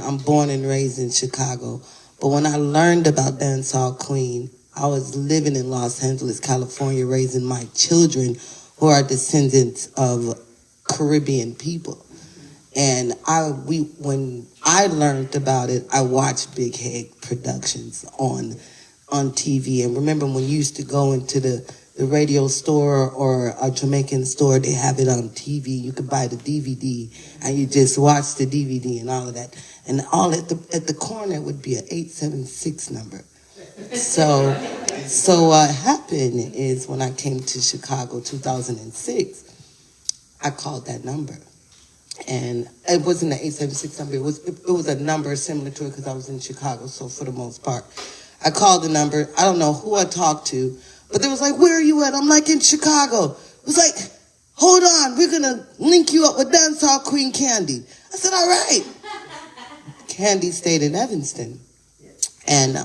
I'm born and raised in Chicago. But when I learned about Dancehall Queen, I was living in Los Angeles, California, raising my children who are descendants of Caribbean people. And when I learned about it, I watched Big Head Productions on TV. And remember when you used to go into the radio store or a Jamaican store, they have it on TV. You could buy the DVD and you just watch the DVD and all of that. And all at the corner would be an 876 number. So what happened is when I came to Chicago 2006, I called that number. And it wasn't an 876 number. It was a number similar to it because I was in Chicago. So for the most part, I called the number. I don't know who I talked to, but they was like, "Where are you at?" I'm like, "In Chicago." It was like, "Hold on, we're gonna link you up with Dancehall Queen Candy." I said, "All right." Candy stayed in Evanston, and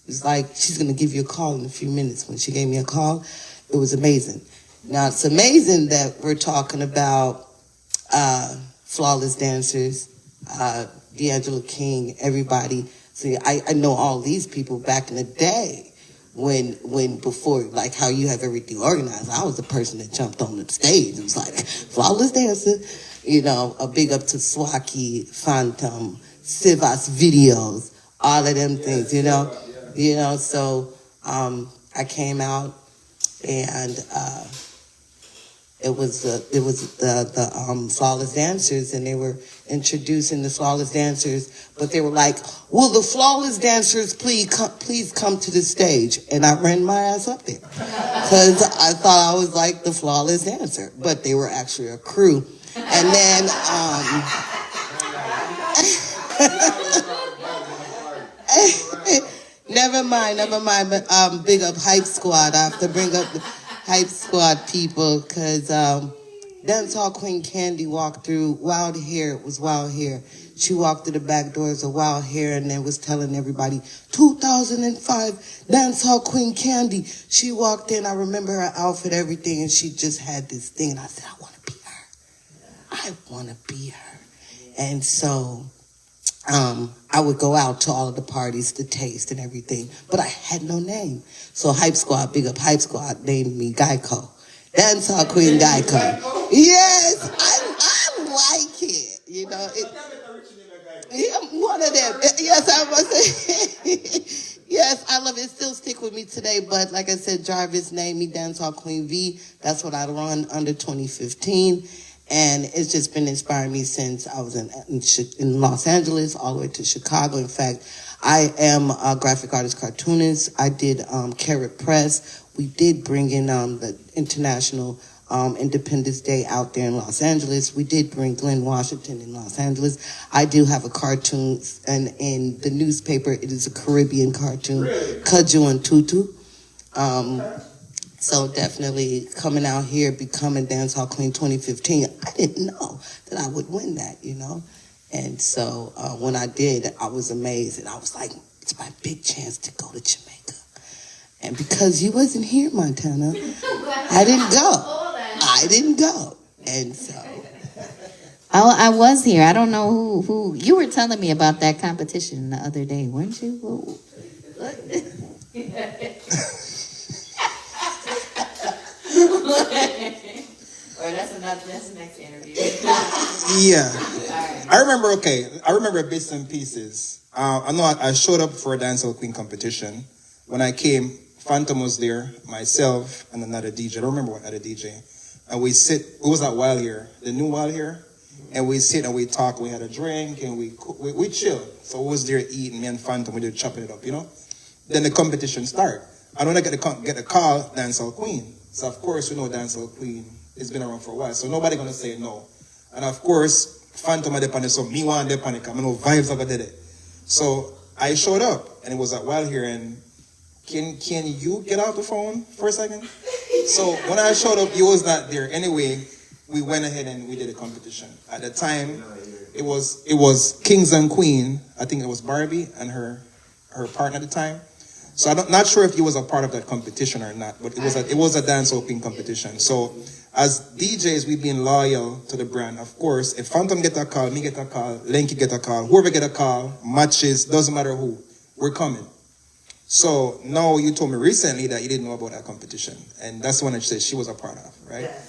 it's like she's gonna give you a call in a few minutes. When she gave me a call, it was amazing. Now it's amazing that we're talking about flawless dancers, D'Angelo King, everybody. See, I know all these people back in the day when before, like how you have everything organized. I was the person that jumped on the stage. It was like, flawless dancer, you know, a big up to Swaki, Phantom, Sivas videos, all of them things, you know. You know, so I came out and it was the flawless dancers, and they were introducing the flawless dancers, but they were like, "Will the flawless dancers please come to the stage?" And I ran my ass up there because I thought I was like the flawless dancer, but they were actually a crew. And then never mind. But big up Hype Squad. I have to bring up the Hype Squad people, because Dancehall Queen Candy walked through Wild Hair. It was Wild Hair. She walked through the back doors of Wild Hair and then was telling everybody, 2005 Dancehall Queen Candy. She walked in. I remember her outfit, everything, and she just had this thing. And I said, I want to be her. I want to be her. And so I would go out to all of the parties to taste and everything, but I had no name. So Hype Squad, big up Hype Squad, named me Geico. Dancehall Queen Geico. Yes, I like it. You know, one of them. Yes, I must say. Yes, I love it. It still stick with me today, but like I said, Jarvis named me Dancehall Queen V. That's what I run under 2015. And it's just been inspiring me since I was in Los Angeles all the way to Chicago. In fact, I am a graphic artist, cartoonist. I did Carrot Press. We did bring in the International Independence Day out there in Los Angeles. We did bring Glenn Washington in Los Angeles. I do have a cartoon, and in the newspaper, it is a Caribbean cartoon, Kaju and Tutu. So definitely coming out here, becoming Dancehall Queen 2015, I didn't know that I would win that, you know. And so when I did, I was amazed, and I was like, it's my big chance to go to Jamaica. And because you wasn't here, Montana, I didn't go. And so. I was here. I don't know who you were telling me about that competition the other day, weren't you? Or that's the next interview. Yeah. I remember bits and pieces. I know I showed up for a Dancehall Queen competition. When I came, Phantom was there, myself, and another DJ. I don't remember what other DJ. And we was at Wild Here, the new Wild Here. And we sit and we talk, we had a drink, and we chilled. So we was there eating, me and Phantom, we did chopping it up, you know? Then the competition start. I don't get a call, Dancehall Queen. So of course, we know Dancehall Queen has been around for a while, so nobody gonna say no. And of course, Phantom had the so me want the panic, I know vibes are did it. So I showed up, and it was at Wild Here, and can you get out the phone for a second? So when I showed up, you was not there. Anyway, we went ahead and we did a competition. At the time, it was Kings and Queen. I think it was Barbie and her partner at the time. So I'm not sure if he was a part of that competition or not, but it was a Dancehall Queen competition. So as DJs, we've been loyal to the brand. Of course, if Phantom get a call, me get a call, Lenky get a call, whoever get a call, matches, doesn't matter who, we're coming. So now you told me recently that you didn't know about that competition, and that's the one that she was a part of, right? Yes.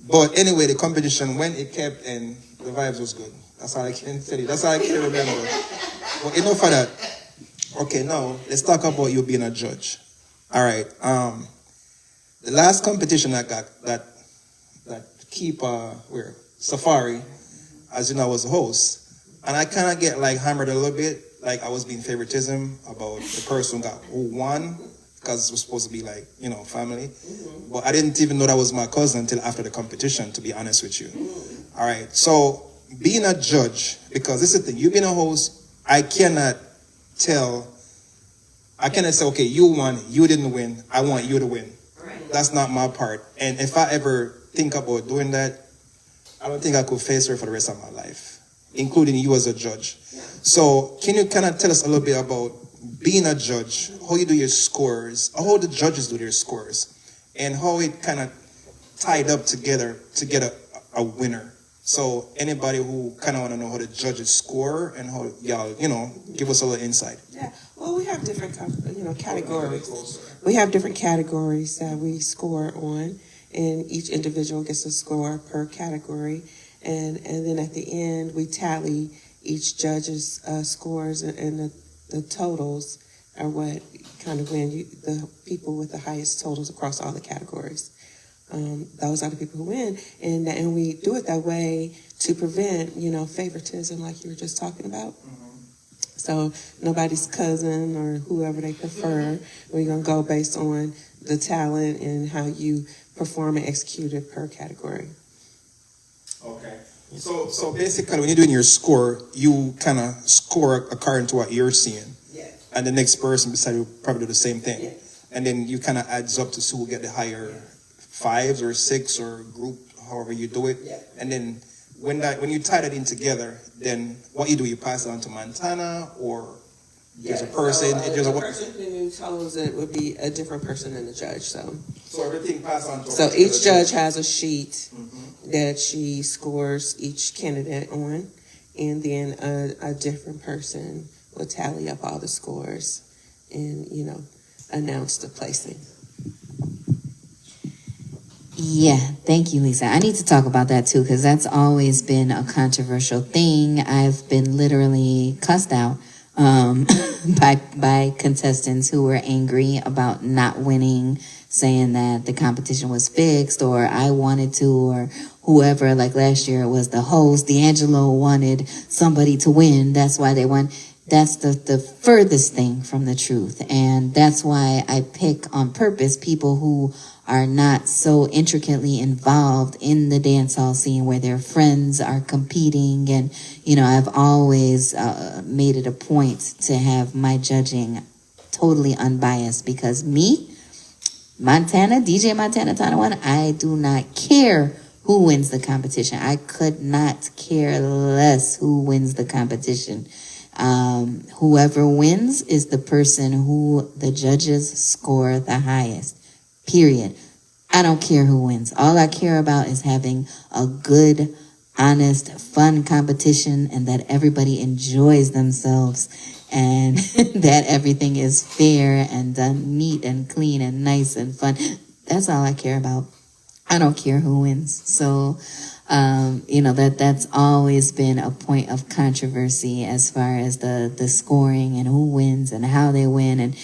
But anyway, the competition, when it kept, and the vibes was good. That's all I can tell you. That's all I can remember. But enough of that. Okay, now let's talk about you being a judge. All right. The last competition I got that keep Safari, as you know, I was the host, and I kind of get like hammered a little bit, like I was being favoritism about the person who won, because it was supposed to be like, you know, family. Mm-hmm. But I didn't even know that was my cousin until after the competition, to be honest with you. Mm-hmm. All right. So being a judge, because this is the thing, you being a host, I cannot say, okay, you won, you didn't win, I want you to win. Right. That's not my part. And if I ever think about doing that, I don't think I could face her for the rest of my life, including you as a judge. Yeah. So can you kind of tell us a little bit about being a judge, how you do your scores, how the judges do their scores, and how it kind of tied up together to get a winner? So anybody who kind of want to know how the judges score and how y'all, you know, give us a little insight. Yeah, well, we have different, categories. We have different categories that we score on, and each individual gets a score per category. And then at the end, we tally each judge's scores, and the totals are what kind of win. The people with the highest totals across all the categories. Those are the people who win, and we do it that way to prevent, favoritism, like you were just talking about. Mm-hmm. So nobody's cousin or whoever they prefer. We're gonna go based on the talent and how you perform and execute it per category. Okay. So basically, when you're doing your score, you kind of score according to what you're seeing. Yes. And the next person beside you probably do the same thing. Yes. And then you kind of adds up to see who will get the higher 5s or 6 or group, however you do it. Yeah. And then when you tie that in together, then what you pass it on to Montana, or there's a person. The person who tells it would be a different person than the judge. So everything passes on to. So each judge has a sheet that she scores each candidate on, and then a different person will tally up all the scores and announce the placing. Yeah, thank you, Lisa. I need to talk about that too, because that's always been a controversial thing. I've been literally cussed out by contestants who were angry about not winning, saying that the competition was fixed, or I wanted to, or whoever. Like last year, it was the host. D'Angelo wanted somebody to win. That's why they won. That's the furthest thing from the truth. And that's why I pick on purpose people who are not so intricately involved in the dancehall scene, where their friends are competing. And, I've always made it a point to have my judging totally unbiased, because me, DJ Montana Tana1, I do not care who wins the competition. I could not care less who wins the competition. Whoever wins is the person who the judges score the highest. Period. I don't care who wins. All I care about is having a good, honest, fun competition and that everybody enjoys themselves and that everything is fair and done neat and clean and nice and fun. That's all I care about. I don't care who wins. So, that's always been a point of controversy as far as the scoring and who wins and how they win. And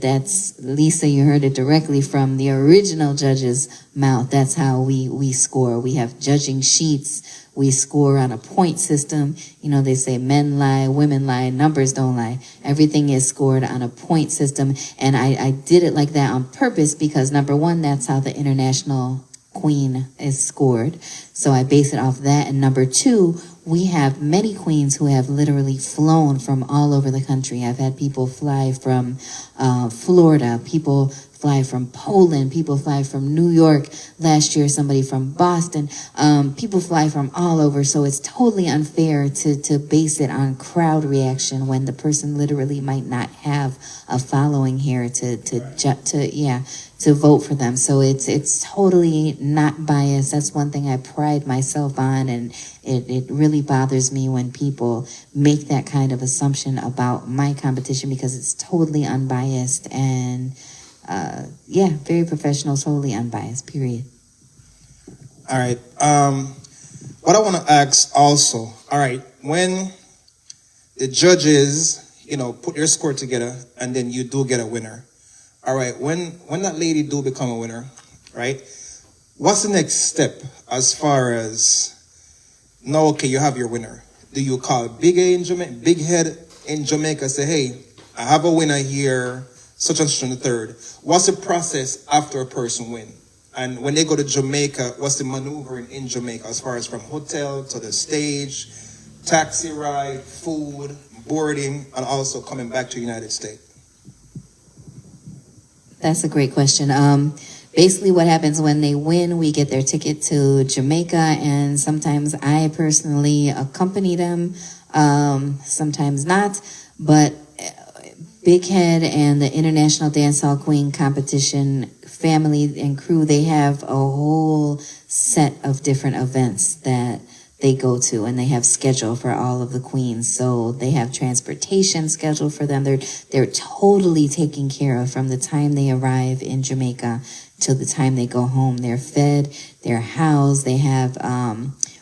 that's, Lisa, you heard it directly from the original judge's mouth. That's how we score. We have judging sheets. We score on a point system. They say men lie, women lie, numbers don't lie. Everything is scored on a point system. And I did it like that on purpose because, number one, that's how the International Queen is scored. So I base it off that. And number two, we have many queens who have literally flown from all over the country. I've had people fly from Florida, people fly from Poland, people fly from New York. Last year, somebody from Boston. People fly from all over. So it's totally unfair to base it on crowd reaction when the person literally might not have a following here to vote for them. So it's totally not biased. That's one thing I pride myself on, and it really bothers me when people make that kind of assumption about my competition because it's totally unbiased and very professional, totally unbiased, period. All right. What I want to ask also, all right, when the judges, put their score together and then you do get a winner. All right, when that lady do become a winner, right, what's the next step as far as, now, okay, you have your winner. Do you call Big Head in Jamaica, say, hey, I have a winner here, such and such and the third. What's the process after a person win? And when they go to Jamaica, what's the maneuvering in Jamaica as far as from hotel to the stage, taxi ride, food, boarding, and also coming back to the United States? That's a great question. Basically what happens when they win, we get their ticket to Jamaica, and sometimes I personally accompany them, sometimes not, but Big Head and the International Dancehall Queen competition family and crew, they have a whole set of different events that they go to, and they have schedule for all of the queens. So they have transportation scheduled for them. They're totally taken care of from the time they arrive in Jamaica till the time they go home. They're fed, they're housed, they have,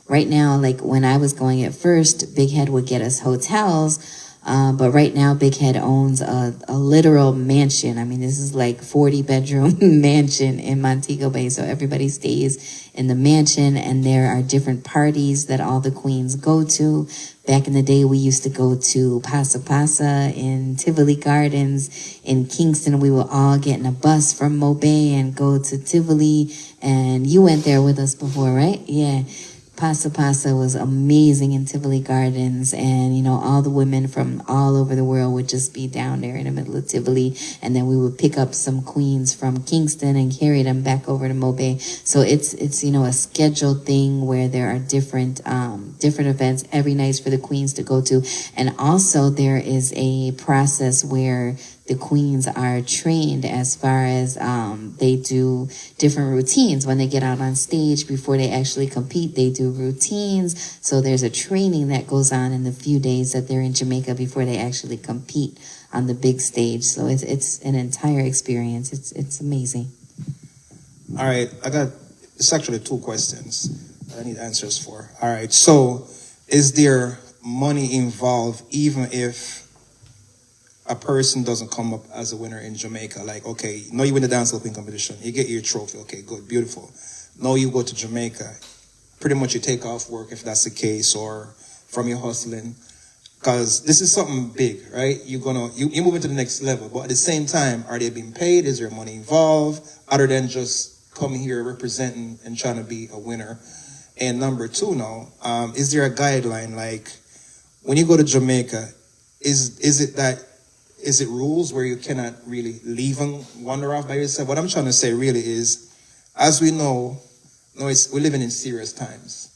right now, like when I was going at first, Big Head would get us hotels, but right now Big Head owns a literal mansion. I mean, this is like 40-bedroom mansion in Montego Bay. So everybody stays in the mansion, and there are different parties that all the queens go to. Back in the day, we used to go to Pasa Pasa in Tivoli Gardens. In Kingston, we would all get in a bus from Mobay and go to Tivoli. And you went there with us before, right? Yeah. Pasa Pasa was amazing in Tivoli Gardens, and all the women from all over the world would just be down there in the middle of Tivoli, and then we would pick up some queens from Kingston and carry them back over to Mobay. So it's a scheduled thing where there are different events every night for the queens to go to, and also there is a process where the queens are trained as far as they do different routines. When they get out on stage before they actually compete, they do routines. So there's a training that goes on in the few days that they're in Jamaica before they actually compete on the big stage. So it's an entire experience. It's amazing. All right, it's actually two questions that I need answers for. All right, so is there money involved even if a person doesn't come up as a winner in Jamaica? Like, okay, now you win the Dancehall Queen competition, you get your trophy, okay, good, beautiful. Now you go to Jamaica, pretty much you take off work if that's the case, or from your hustling, because this is something big, right? You move into the next level, but at the same time, are they being paid? Is there money involved other than just coming here representing and trying to be a winner? And number two, now, is there a guideline? Like, when you go to Jamaica, is it rules where you cannot really leave and wander off by yourself? What I'm trying to say really is, as we know, no, we're living in serious times,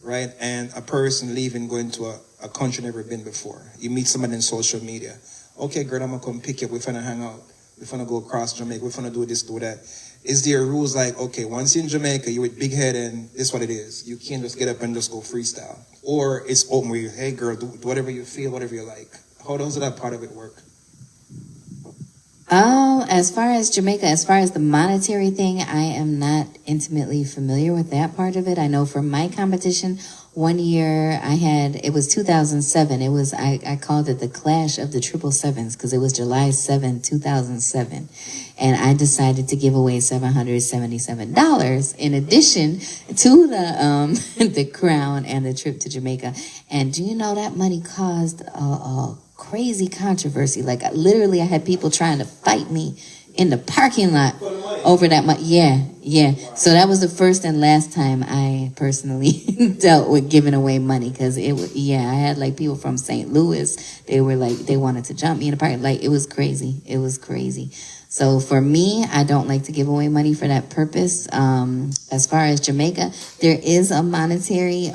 right? And a person leaving, going to a country never been before. You meet somebody in social media. Okay, girl, I'm gonna come pick you up. We're gonna hang out. We're gonna go across Jamaica. We're gonna do this, do that. Is there rules like, okay, once you're in Jamaica, you're with big head and this is what it is. You can't just get up and just go freestyle. Or it's open where you, hey girl, do whatever you feel, whatever you like. How does that part of it work? As far as Jamaica, as far as the monetary thing, I am not intimately familiar with that part of it. I know for my competition, one year it was 2007. I called it the Clash of the 777s because it was July 7, 2007. And I decided to give away $777 in addition to the, the crown and the trip to Jamaica. And do you know that money caused a crazy controversy? Like literally I had people trying to fight me in the parking lot over that money. Yeah. So that was the first and last time I personally dealt with giving away money because I had like people from St. Louis. They were like, they wanted to jump me in the parking lot. Like it was crazy. So for me, I don't like to give away money for that purpose. As far as Jamaica, there is a monetary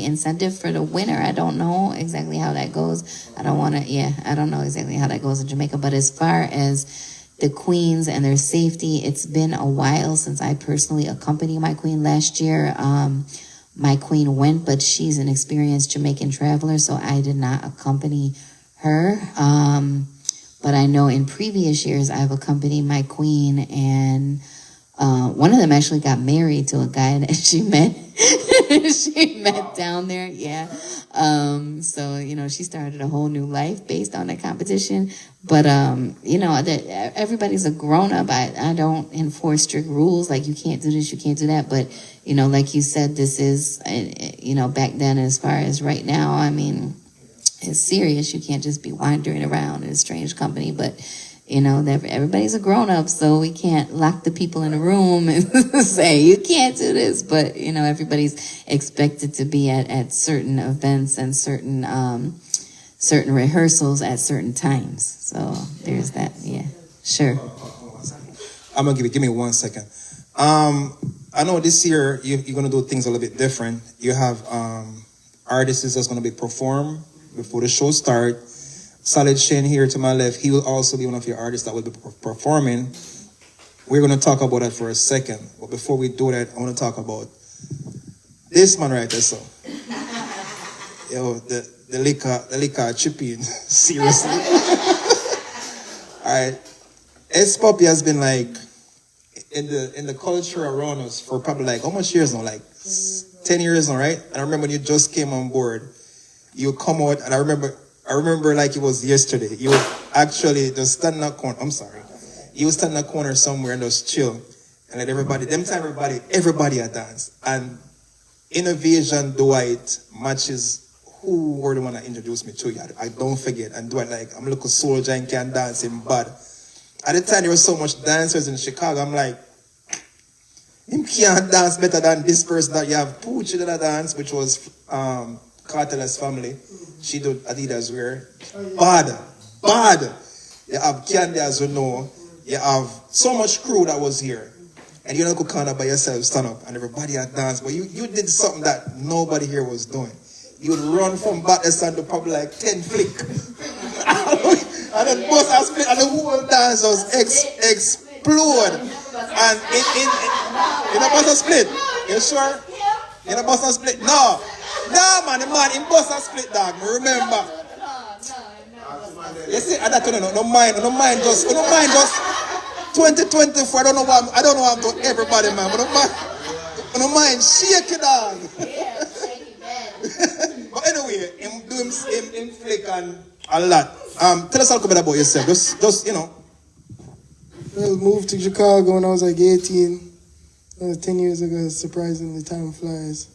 incentive for the winner. I don't know exactly how that goes. I don't know exactly how that goes in Jamaica. But as far as the queens and their safety, it's been a while since I personally accompanied my queen. Last year, my queen went, but she's an experienced Jamaican traveler, so I did not accompany her. But I know in previous years, I've accompanied my queen, and one of them actually got married to a guy that she met. She met down there, yeah. So, she started a whole new life based on that competition. But, everybody's a grown-up. I don't enforce strict rules, like you can't do this, you can't do that. But, like you said, this is, back then as far as right now, I mean, it's serious. You can't just be wandering around in a strange company. But, everybody's a grown-up, so we can't lock the people in a room and say, you can't do this. But, everybody's expected to be at certain events and certain rehearsals at certain times. So there's that, yeah. Sure. I'm going to give me 1 second. I know this year you're going to do things a little bit different. You have artists that's going to be performed before the show starts. Solid Shane here to my left, he will also be one of your artists that will be performing. We're going to talk about that for a second. But before we do that, I want to talk about this man right there. So, the liquor chipping, seriously. All right. S-Puppy has been like in the culture around us for probably like how much years now? Like 10 years now, right? And I remember when you just came on board, you come out, and I remember like it was yesterday. You would actually just stand in a corner. I'm sorry. You would stand in a corner somewhere and just chill. And let everybody a dance. And Innovation Dwight matches who were the one that introduced me to you. I don't forget. And Dwight, like, I'm a little soldier and can't dance in bad. At the time, there were so much dancers in Chicago. I'm like, him can't dance better than this person that you have. Poochie did a dance, which was Cartel's family. She did Adidas wear. Bad. You have Candy, as you know. You have so much crew that was here. And you don't go kind of by yourself, stand up, and everybody had dance. But you did something that nobody here was doing. You would run from back to stand to probably like 10 flick. And then both are split, and the whole dance was explode. And in a bus split. You sure? In a bus split? No, man, the man in bus split, dog. Remember. You see, I don't mind just 2024. I don't know what I'm doing everybody, man. But don't mind shake it, dog. But anyway, him doing him flick and a lot. Tell us a little bit about yourself. Just I moved to Chicago when I was like 18. That was 10 years ago. Surprisingly, time flies.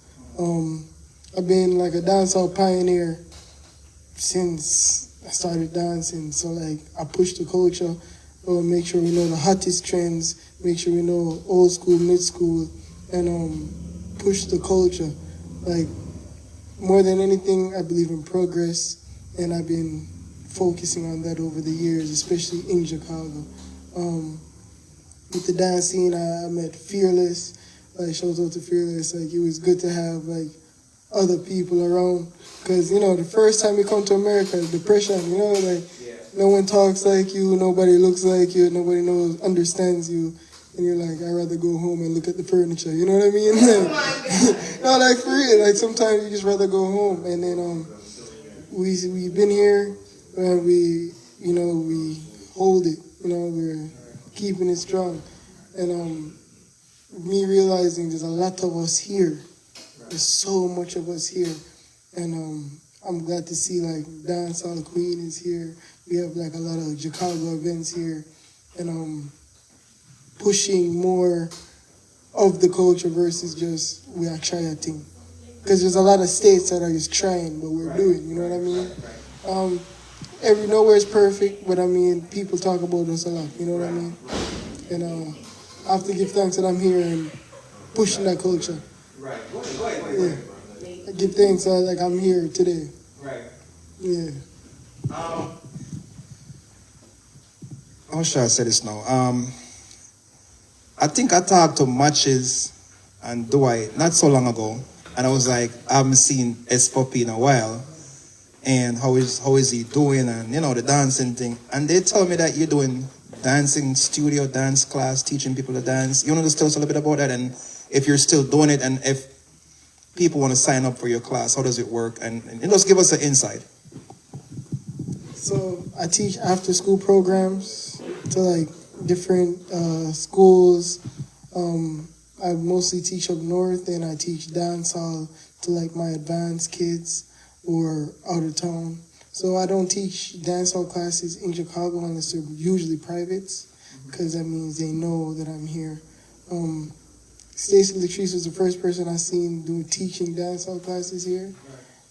I've been like a dancehall pioneer since I started dancing. So like I push the culture, make sure we know the hottest trends, make sure we know old school, mid school, and push the culture. Like more than anything, I believe in progress, and I've been focusing on that over the years, especially in Chicago. With the dance scene, I met Fearless, Like, shout out to Fearless. Like, it was good to have, like, other people around. Because, you know, the first time you come to America, depression, you know, like, no one talks like you, nobody looks like you, nobody understands you. And you're like, I'd rather go home and look at the furniture, you know what I mean? No, like, for real, like, sometimes you just rather go home. And then we've been here, and we hold it, you know, we're keeping it strong. And me realizing there's a lot of us here. There's so much of us here. And I'm glad to see, like, Dancehall Queen is here. We have, like, a lot of Chicago events here. And pushing more of the culture versus just we are trying a thing. Because there's a lot of states that are just trying, but we're doing, you know what I mean? Nowhere's perfect, but I mean, people talk about us a lot, you know what I mean? And I have to give thanks that I'm here and pushing that culture. Right. Yeah. I give thanks that, like, I'm here today. Right. Yeah. How should I say this now? I think I talked to Matches and Dwight not so long ago, and I was like, I haven't seen S-Puppy in a while, and how is he doing, and, you know, the dancing thing. And they told me that you're doing dancing studio, dance class, teaching people to dance. You want to just tell us a little bit about that, and if you're still doing it, and if people want to sign up for your class, how does it work? And just give us an insight. So I teach after-school programs to, like, different schools. I mostly teach up north, and I teach dancehall to, like, my advanced kids or out of town. So I don't teach dancehall classes in Chicago unless they're usually privates, because that means they know that I'm here. Stacey Latrice was the first person I seen do teaching dancehall classes here,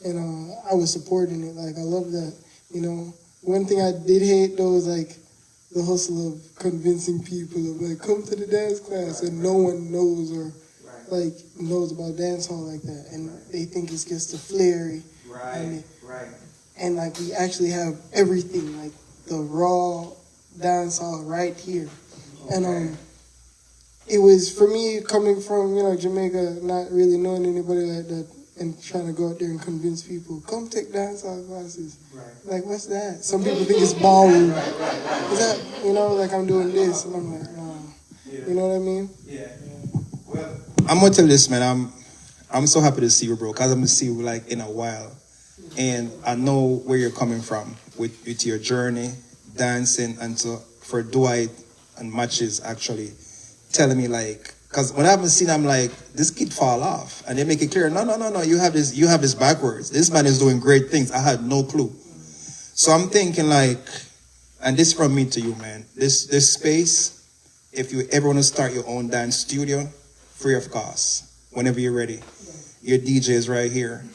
and I was supporting it. Like, I love that, you know. One thing I did hate, though, was, like, the hustle of convincing people of, like, come to the dance class, and no one knows or, like, knows about dancehall like that, and they think it's just a flary. And like, we actually have everything, like the raw dancehall right here. And it was, for me, coming from, you know, Jamaica, not really knowing anybody like that, and trying to go out there and convince people, come take dancehall classes. Like, what's that? Some people think it's ballroom. Is that, you know, like, I'm doing this, and I'm like, no. You know what I mean? Yeah. Well, I'm gonna tell you this, man. I'm so happy to see you, bro, because I'm gonna see you, like, in a while. And I know where you're coming from with your journey, dancing, and so for Dwight and Matches actually telling me, like, because when I haven't seen, I'm like, this kid fall off, and they make it clear, no, you have this backwards. This man is doing great things. I had no clue. So I'm thinking, like, and this from me to you, man. This space, if you ever want to start your own dance studio, free of cost, whenever you're ready. Your DJ is right here.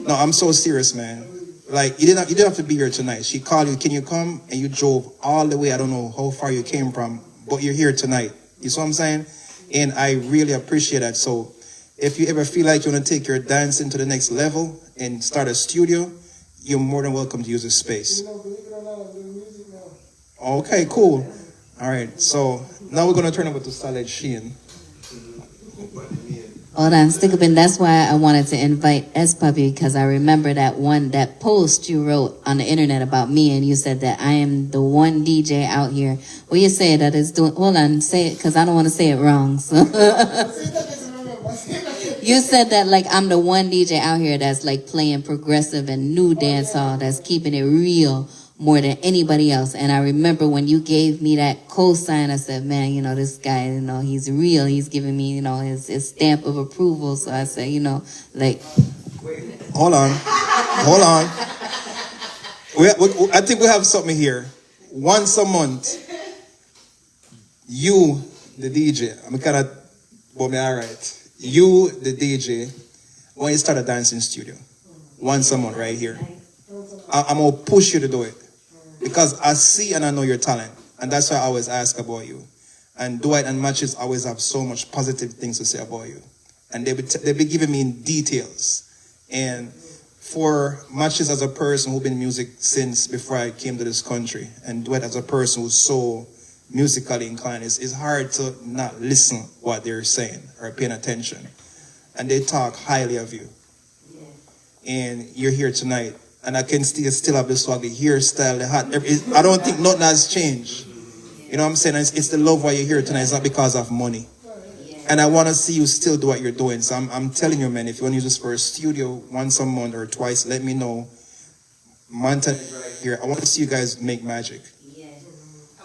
No, I'm so serious, man. Like, you didn't have to be here tonight. She called you, can you come? And you drove all the way. I don't know how far you came from, but you're here tonight. You see what I'm saying? And I really appreciate that. So if you ever feel like you want to take your dancing to the next level and start a studio, you're more than welcome to use this space. You know, believe it or not, I'm doing music now. Okay, cool. All right, so now we're going to turn over to Saleh Sheen. Hold on, stick up in. That's why I wanted to invite S-Puppy, because I remember that post you wrote on the internet about me, and you said that I am the one DJ out here. Well, you say that is doing, hold on, say it, because I don't want to say it wrong. So. You said that, like, I'm the one DJ out here that's, like, playing progressive and new dancehall, that's keeping it real more than anybody else. And I remember when you gave me that cosign, I said, man, you know, this guy, you know, he's real. He's giving me, you know, his stamp of approval. So I said, you know, like. Wait, hold on. I think we have something here. Once a month, you, the DJ, I'm kind of, all right. You, the DJ, when you start a dancing studio, once a month right here, I'm going to push you to do it. Because I see and I know your talent. And that's why I always ask about you. And Dwight and Matches always have so much positive things to say about you. And they be giving me details. And for Matches as a person who's been in music since before I came to this country, and Dwight as a person who's so musically inclined, it's hard to not listen what they're saying or paying attention. And they talk highly of you. And you're here tonight, and I can still have the swag, the hairstyle, the hat. I don't think nothing has changed. You know what I'm saying? It's the love why you're here tonight. It's not because of money. And I want to see you still do what you're doing. So I'm telling you, man, if you want to use this for a studio once a month or twice, let me know. Montana is right here. I want to see you guys make magic.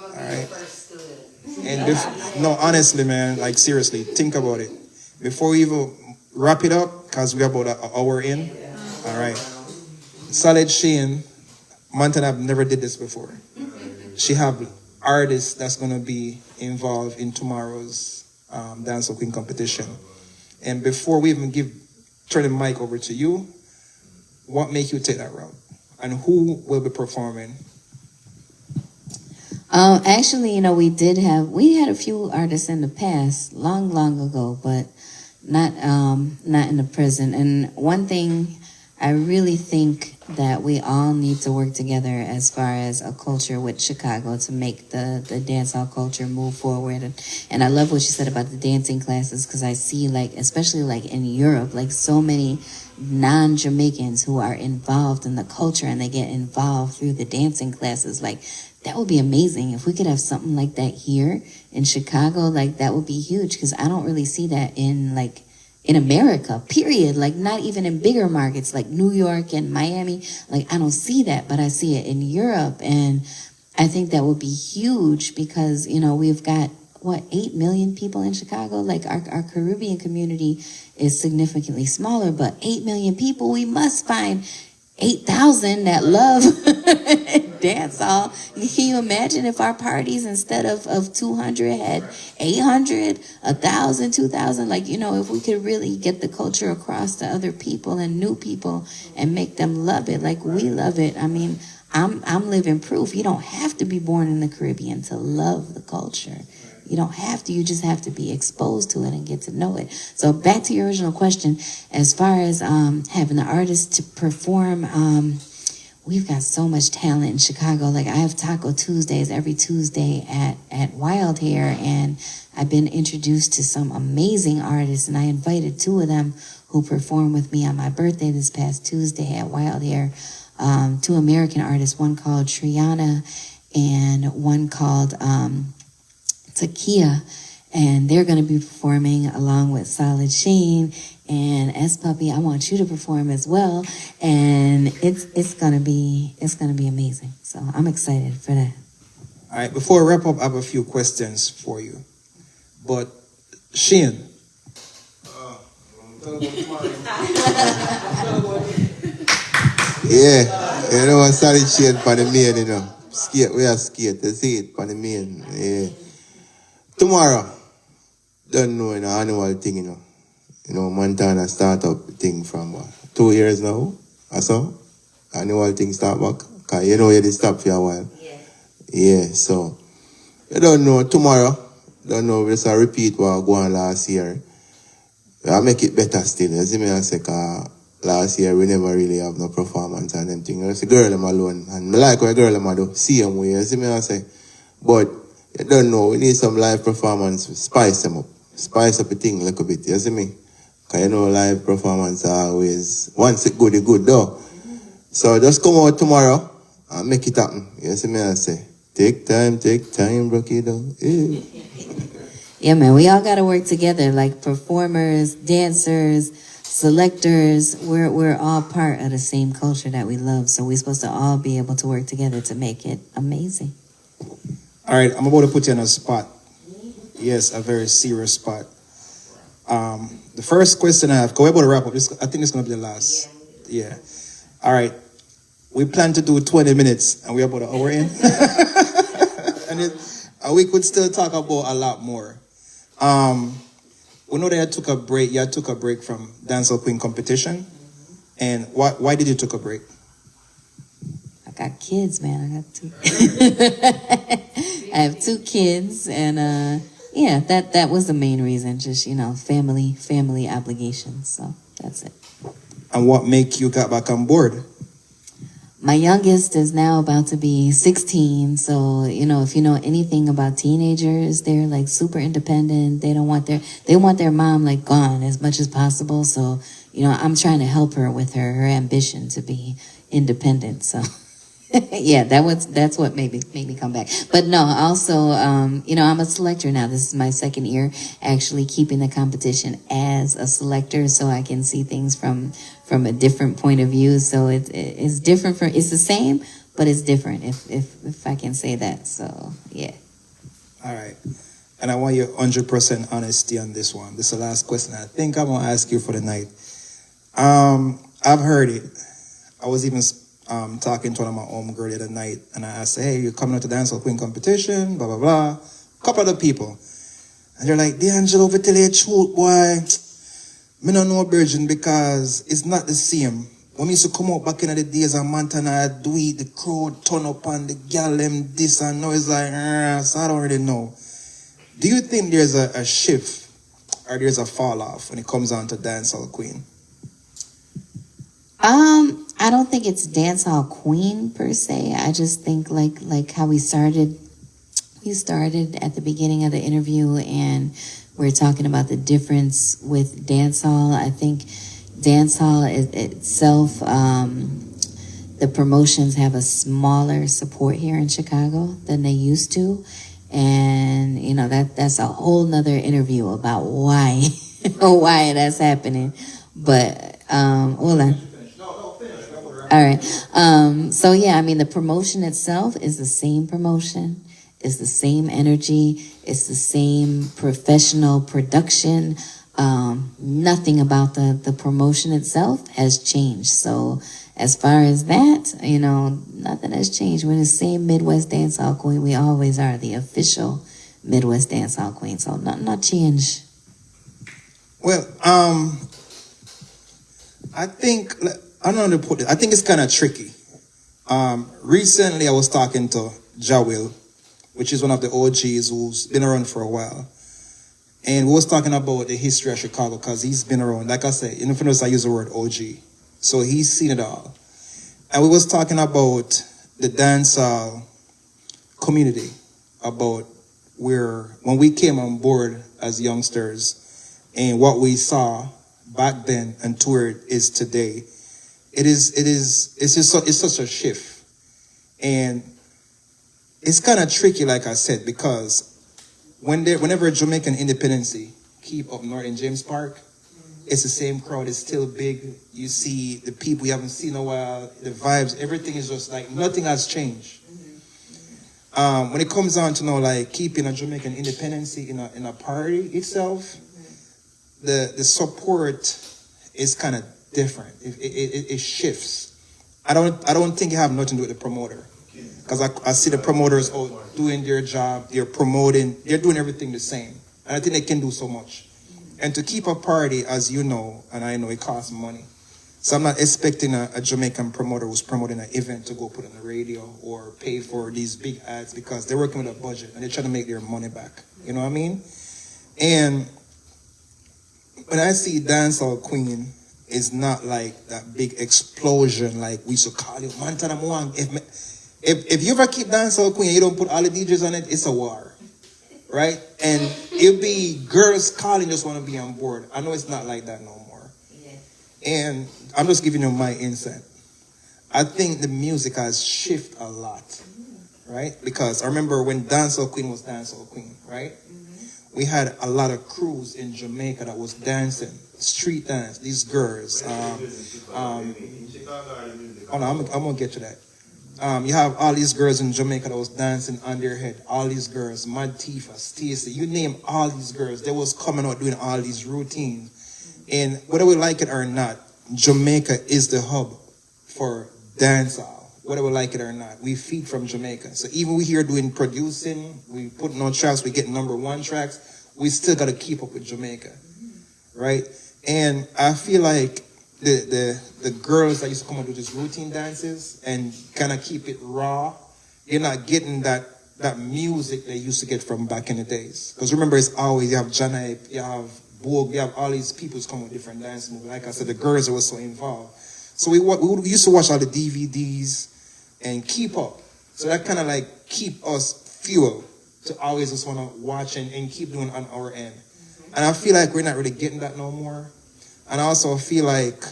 All right. And no, honestly, man, like seriously, think about it. Before we even wrap it up, because we're about an hour in. All right. Solid Shane, Montana never did this before. She have artists that's going to be involved in tomorrow's Dancehall Queen competition. And before we even turn the mic over to you, what make you take that route? And who will be performing? Actually, we had a few artists in the past, long ago, but not in the present. And one thing I really think that we all need to work together as far as a culture with Chicago to make the dancehall culture move forward. And I love what you said about the dancing classes, because I see, like, especially like in Europe, like so many non-Jamaicans who are involved in the culture and they get involved through the dancing classes. Like, that would be amazing if we could have something like that here in Chicago. Like, that would be huge, because I don't really see that in America, period. Like, not even in bigger markets like New York and Miami. Like, I don't see that, but I see it in Europe. And I think that would be huge because, we've got, 8 million people in Chicago? Like, our Caribbean community is significantly smaller, but 8 million people, we must find 8,000 that love dancehall. Can you imagine if our parties, instead of 200, had 800, 1,000, 2,000? Like, if we could really get the culture across to other people and new people and make them love it like we love it. I mean, I'm living proof. You don't have to be born in the Caribbean to love the culture. You don't have to. You just have to be exposed to it and get to know it. So back to your original question, as far as having the artists to perform, we've got so much talent in Chicago. Like, I have Taco Tuesdays every Tuesday at Wild Hair, and I've been introduced to some amazing artists, and I invited 2 of them who performed with me on my birthday this past Tuesday at Wild Hair. 2 American artists, one called Triana and one called Takia, and they're going to be performing along with Solid Shane and S Puppy. I want you to perform as well, and it's gonna be amazing. So I'm excited for that. All right, before I wrap up, I have a few questions for you. But Shane, yeah, Solid Shane for the main, skate. We are skate. You see it for the main. Yeah. Tomorrow, don't know, annual thing, Montana startup thing from 2 years now, or so. Annual thing start back. Because you did stop for a while. Yeah, so, you don't know tomorrow. Don't know, we just repeat what I go on last year. I make it better still. You see me, I say, last year we never really have no performance and them thing. I say, girl, I'm alone. And I like what a girl I'm do. Same way, you see me, I say. But, you don't know, we need some live performance, spice them up. Spice up the thing a little bit, you see me? Because live performance are always, once it good though. So just come out tomorrow and make it happen. You see me, I say, take time, break it down. Yeah. Yeah, man, we all got to work together, like performers, dancers, selectors. We're all part of the same culture that we love, so we're supposed to all be able to work together to make it amazing. all right, I'm about to put you on a spot. Yes, a very serious spot. The first question I have, we're about to wrap up. I think it's going to be the last. Yeah. All right. We plan to do 20 minutes, and we're about an hour in. And we could still talk about a lot more. We know that you took a break. You took a break from Dancehall Queen competition. And why did you take a break? I got kids, man. I got two. I have 2 kids, and yeah, that was the main reason. Just family obligations. So that's it. And what make you got back on board? my youngest is now about to be 16. So, you know, if you know anything about teenagers, they're like super independent. They want their mom like gone as much as possible. So, you know, I'm trying to help her with her ambition to be independent. So yeah, that's what made me come back. But no, also, you know, I'm a selector now. This is my second year actually keeping the competition as a selector, so I can see things from a different point of view. So it's different it's the same, but it's different if I can say that. So yeah. All right. And I want your 100% honesty on this one. This is the last question I think I'm gonna ask you for the night. I've heard it. I was even talking to one of my homegirl the other night, and I asked, hey, you're coming out to Dancehall Queen competition, blah, blah, blah. A couple other people. And they're like, D'Angelo, over tell you the truth, boy. Me don't know virgin because it's not the same. When we used to come out back in the days of Montana, I do it, the crowd turn up and the gal them this and now it's like, so I don't really know. Do you think there's a shift or there's a fall off when it comes on to Dancehall Queen? I don't think it's Dancehall Queen per se. I just think like how we started at the beginning of the interview, and we're talking about the difference with dancehall. I think dancehall itself, the promotions have a smaller support here in Chicago than they used to. And, you know, that's a whole nother interview about why, why that's happening. But, hold on. All right. So yeah, I mean, the promotion itself is the same promotion. It's the same energy. It's the same professional production. Nothing about the promotion itself has changed. So as far as that, you know, nothing has changed. We're the same Midwest Dancehall Queen. We always are the official Midwest Dancehall Queen. So not change. Well, I think, I don't know how to put it. I think it's kind of tricky. Recently, I was talking to Jawil, which is one of the OGs who's been around for a while. And we was talking about the history of Chicago because he's been around. Like I said, in the notice I use the word OG. So he's seen it all. And we was talking about the dancehall community, about when we came on board as youngsters and what we saw back then and to where it is today. It's such a shift. And it's kind of tricky, like I said, because whenever Jamaican independency keep up north in James Park, it's the same crowd. It's still big. You see the people you haven't seen in a while, the vibes, everything is just like nothing has changed. When it comes down to like keeping a Jamaican independency in a party itself, the support is kind of different. It shifts. I don't think it have nothing to do with the promoter. Because I see the promoters doing their job, they're promoting, they're doing everything the same. And I think they can do so much. And to keep a party, as you know, and I know it costs money. So I'm not expecting a Jamaican promoter who's promoting an event to go put on the radio or pay for these big ads because they're working with a budget and they're trying to make their money back. You know what I mean? And when I see Dancehall Queen, it's not like that big explosion like we used to call it Montana Tana1. If you ever keep Dancehall Queen and you don't put all the DJs on it, it's a war, right? And it'll be girls calling just want to be on board. I know it's not like that no more. Yeah. And I'm just giving you my insight. I think the music has shifted a lot, right? Because I remember when Dancehall Queen was Dancehall Queen, right? Mm-hmm. We had a lot of crews in Jamaica that was dancing, street dance, these girls. I'm going to get to that. You have all these girls in Jamaica that was dancing on their head. All these girls, Mad Tifa, Stacey, you name all these girls. They was coming out doing all these routines. And whether we like it or not, Jamaica is the hub for dancehall. Whether we like it or not, we feed from Jamaica. So even we here doing producing, we putting on tracks, we get #1 tracks, we still got to keep up with Jamaica, right? And I feel like the girls that used to come and do these routine dances and kind of keep it raw, you're not getting that music they used to get from back in the days. Because remember, it's always, you have Janae, you have Boog, you have all these people who come with different dance moves. Like I said, the girls were so involved. So we used to watch all the DVDs and keep up. So that kind of like keep us fuel to always just want to watch and keep doing on our end. And I feel like we're not really getting that no more. And I also feel like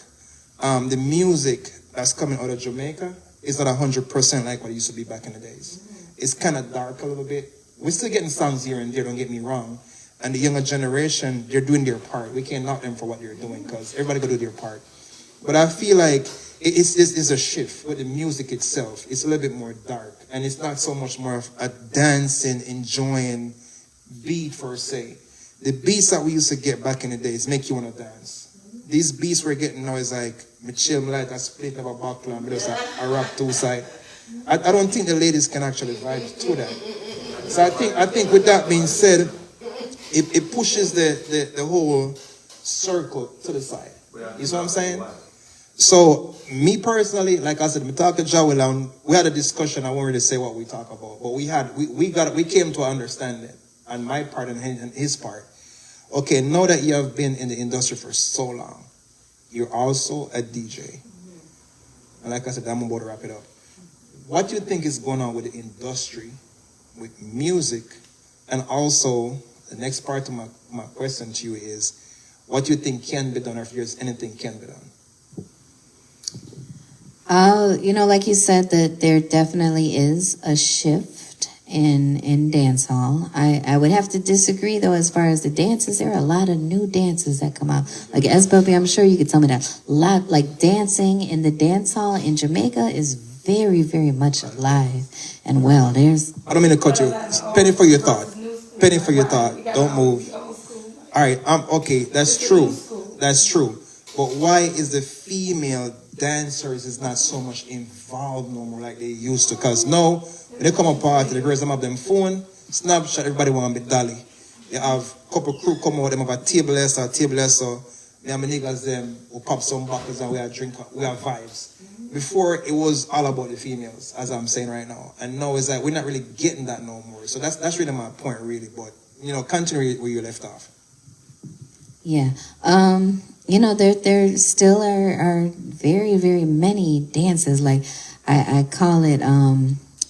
the music that's coming out of Jamaica is not 100% like what it used to be back in the days. It's kind of dark a little bit. We're still getting songs here and there, don't get me wrong. And the younger generation, they're doing their part. We can't knock them for what they're doing because everybody got to do their part. But I feel like it's a shift with the music itself. It's a little bit more dark. And it's not so much more of a dancing, enjoying beat per se. The beats that we used to get back in the days make you want to dance. These beats we're getting now is like, me chill, me like a split of a buckle and just a rap two side. I don't think the ladies can actually vibe to that. So I think with that being said, it pushes the whole circle to the side. You see what I'm saying? So me personally, like I said, me talk to Joel and we had a discussion. I won't really say what we talk about, but we came to understand it on my part and his part. Okay, now that you have been in the industry for so long, you're also a DJ. And like I said, I'm about to wrap it up. What do you think is going on with the industry, with music, and also the next part of my question to you is, what do you think can be done, or if there's anything can be done? Like you said, that there definitely is a shift in dancehall. I would have to disagree though as far as the dances. There are a lot of new dances that come out. Like S-Puppy, I'm sure you could tell me that. Like dancing in the dance hall in Jamaica is very, very much alive and well. I don't mean to cut you. Penny for your thought. Penny for your thought. Don't move. All right. Okay. That's true. That's true. But why is the female dancers is not so much involved no more like they used to? Because now, when they come apart, the girls them have them phone, Snapchat, everybody want to be dolly. They have a couple crew come out, them have a table so me and my niggas them who pop some bottles and we have vibes. Before it was all about the females, as I'm saying right now. And now it's like we're not really getting that no more. So that's really my point really. But continue where you left off. Yeah. There still are very, very many dances. Like I call it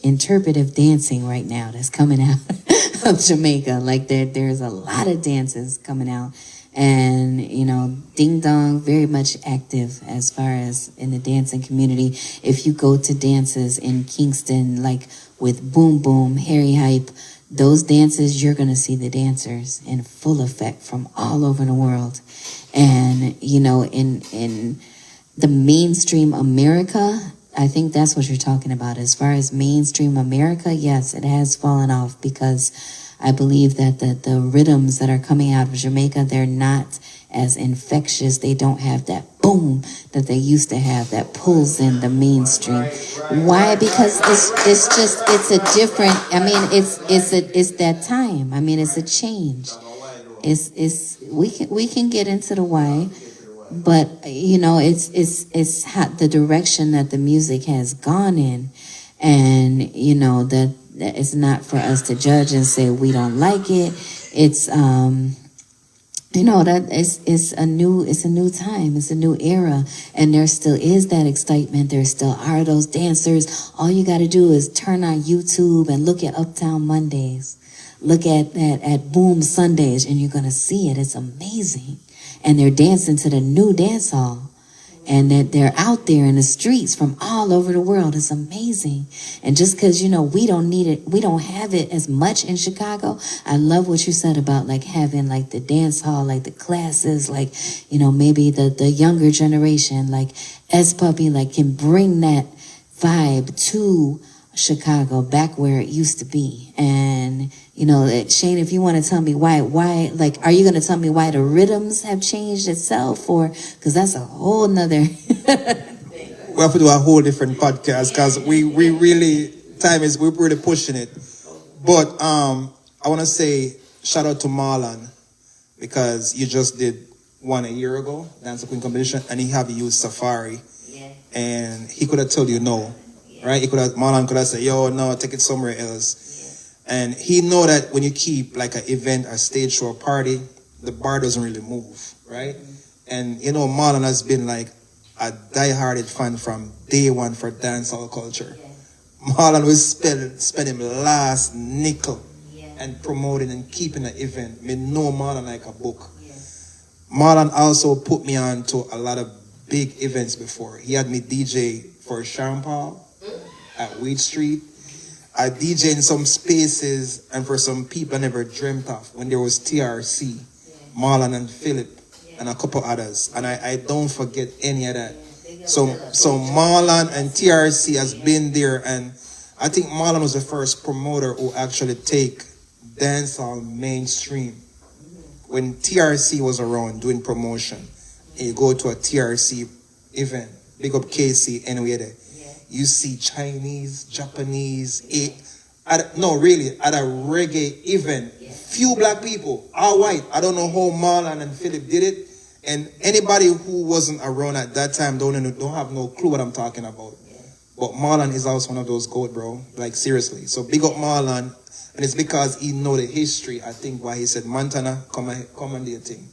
interpretive dancing right now that's coming out of Jamaica. Like there's a lot of dances coming out. And, Ding Dong, very much active as far as in the dancing community. If you go to dances in Kingston, like with Boom Boom, Harry Hype, those dances, you're going to see the dancers in full effect from all over the world. And, in the mainstream America, I think that's what you're talking about. As far as mainstream America, yes, it has fallen off because I believe that the rhythms that are coming out of Jamaica, they're not as infectious. They don't have that boom that they used to have that pulls in the mainstream. Why? Because it's a different. I mean, it's that time. I mean, it's a change. We can get into the why, but it's how, the direction that the music has gone in, and that it's not for us to judge and say we don't like it. It's that it's a new time, it's a new era, and there still is that excitement. There still are those dancers. All you got to do is turn on YouTube and look at Uptown Mondays, look at Boom Sundays, and you're gonna see it. It's amazing, and they're dancing to the new dance hall. And that they're out there in the streets from all over the world. It's amazing. And just because, we don't need it, we don't have it as much in Chicago. I love what you said about like having like the dance hall, like the classes, like, maybe the younger generation, like S-Puppy, like can bring that vibe to Chicago back where it used to be. And, Shane, if you want to tell me why, like, are you going to tell me why the rhythms have changed itself, or, because that's a whole nother. We have to do a whole different podcast because we really, we're really pushing it. But I want to say shout out to Marlon because you just did one a year ago, Dancehall Queen competition, and he have used Safari. Yeah. And he could have told you no, right? Marlon could have said, yo, no, take it somewhere else. And he know that when you keep like an event, a stage show, a party, the bar doesn't really move, right? And Marlon has been like a die-hearted fan from day one for dancehall culture. Marlon will spend him last nickel and promoting and keeping the event. Me know Marlon like a book. Marlon also put me on to a lot of big events before. He had me DJ for Sean Paul at Wheat Street. I DJ in some spaces and for some people I never dreamt of when there was TRC, Marlon and Philip and a couple others. And I don't forget any of that. So Marlon and TRC has been there, and I think Marlon was the first promoter who actually take dancehall mainstream. When TRC was around doing promotion, and you go to a TRC event, big up Casey anyway there. You see Chinese, Japanese, at a reggae event, few black people, all white. I don't know how Marlon and Philip did it. And anybody who wasn't around at that time don't have no clue what I'm talking about. But Marlon is also one of those GOAT, bro. Like, seriously. So big up Marlon. And it's because he know the history, I think, why he said, Montana, come and do your thing.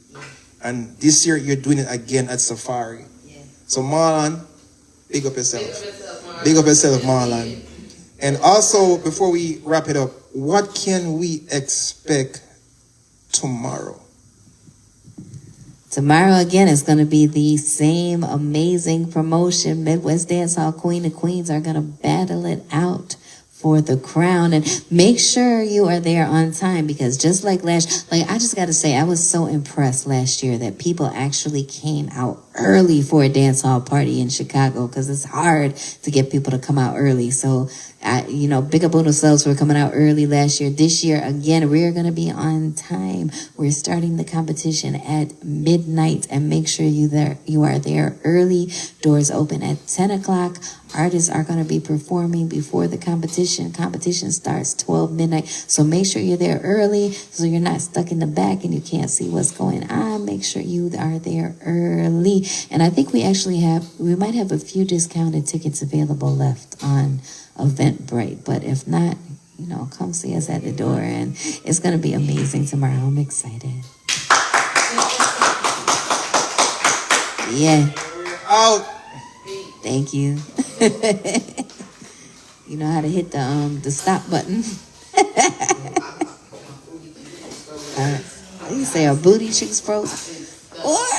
And this year, you're doing it again at Safari. So Marlon, big up yourself. Big up yourself, Marlon. And also, before we wrap it up, what can we expect tomorrow? Tomorrow, again, is going to be the same amazing promotion. Midwest Dancehall Queen and Queens are going to battle it out for the crown. And make sure you are there on time, because just like I just got to say, I was so impressed last year that people actually came out early for a dance hall party in Chicago, because it's hard to get people to come out early. So, big up on ourselves for coming out early last year. This year, again, we're going to be on time. We're starting the competition at midnight, and make sure you are there early. Doors open at 10 o'clock. Artists are going to be performing before the competition. Competition starts 12 midnight. So make sure you're there early so you're not stuck in the back and you can't see what's going on. Make sure you are there early. And I think we might have a few discounted tickets available left on Eventbrite. But if not, come see us at the door. And it's going to be amazing tomorrow. I'm excited. Yeah. Out. Thank you. You know how to hit the stop button. You say a booty cheeks frozen. Oh,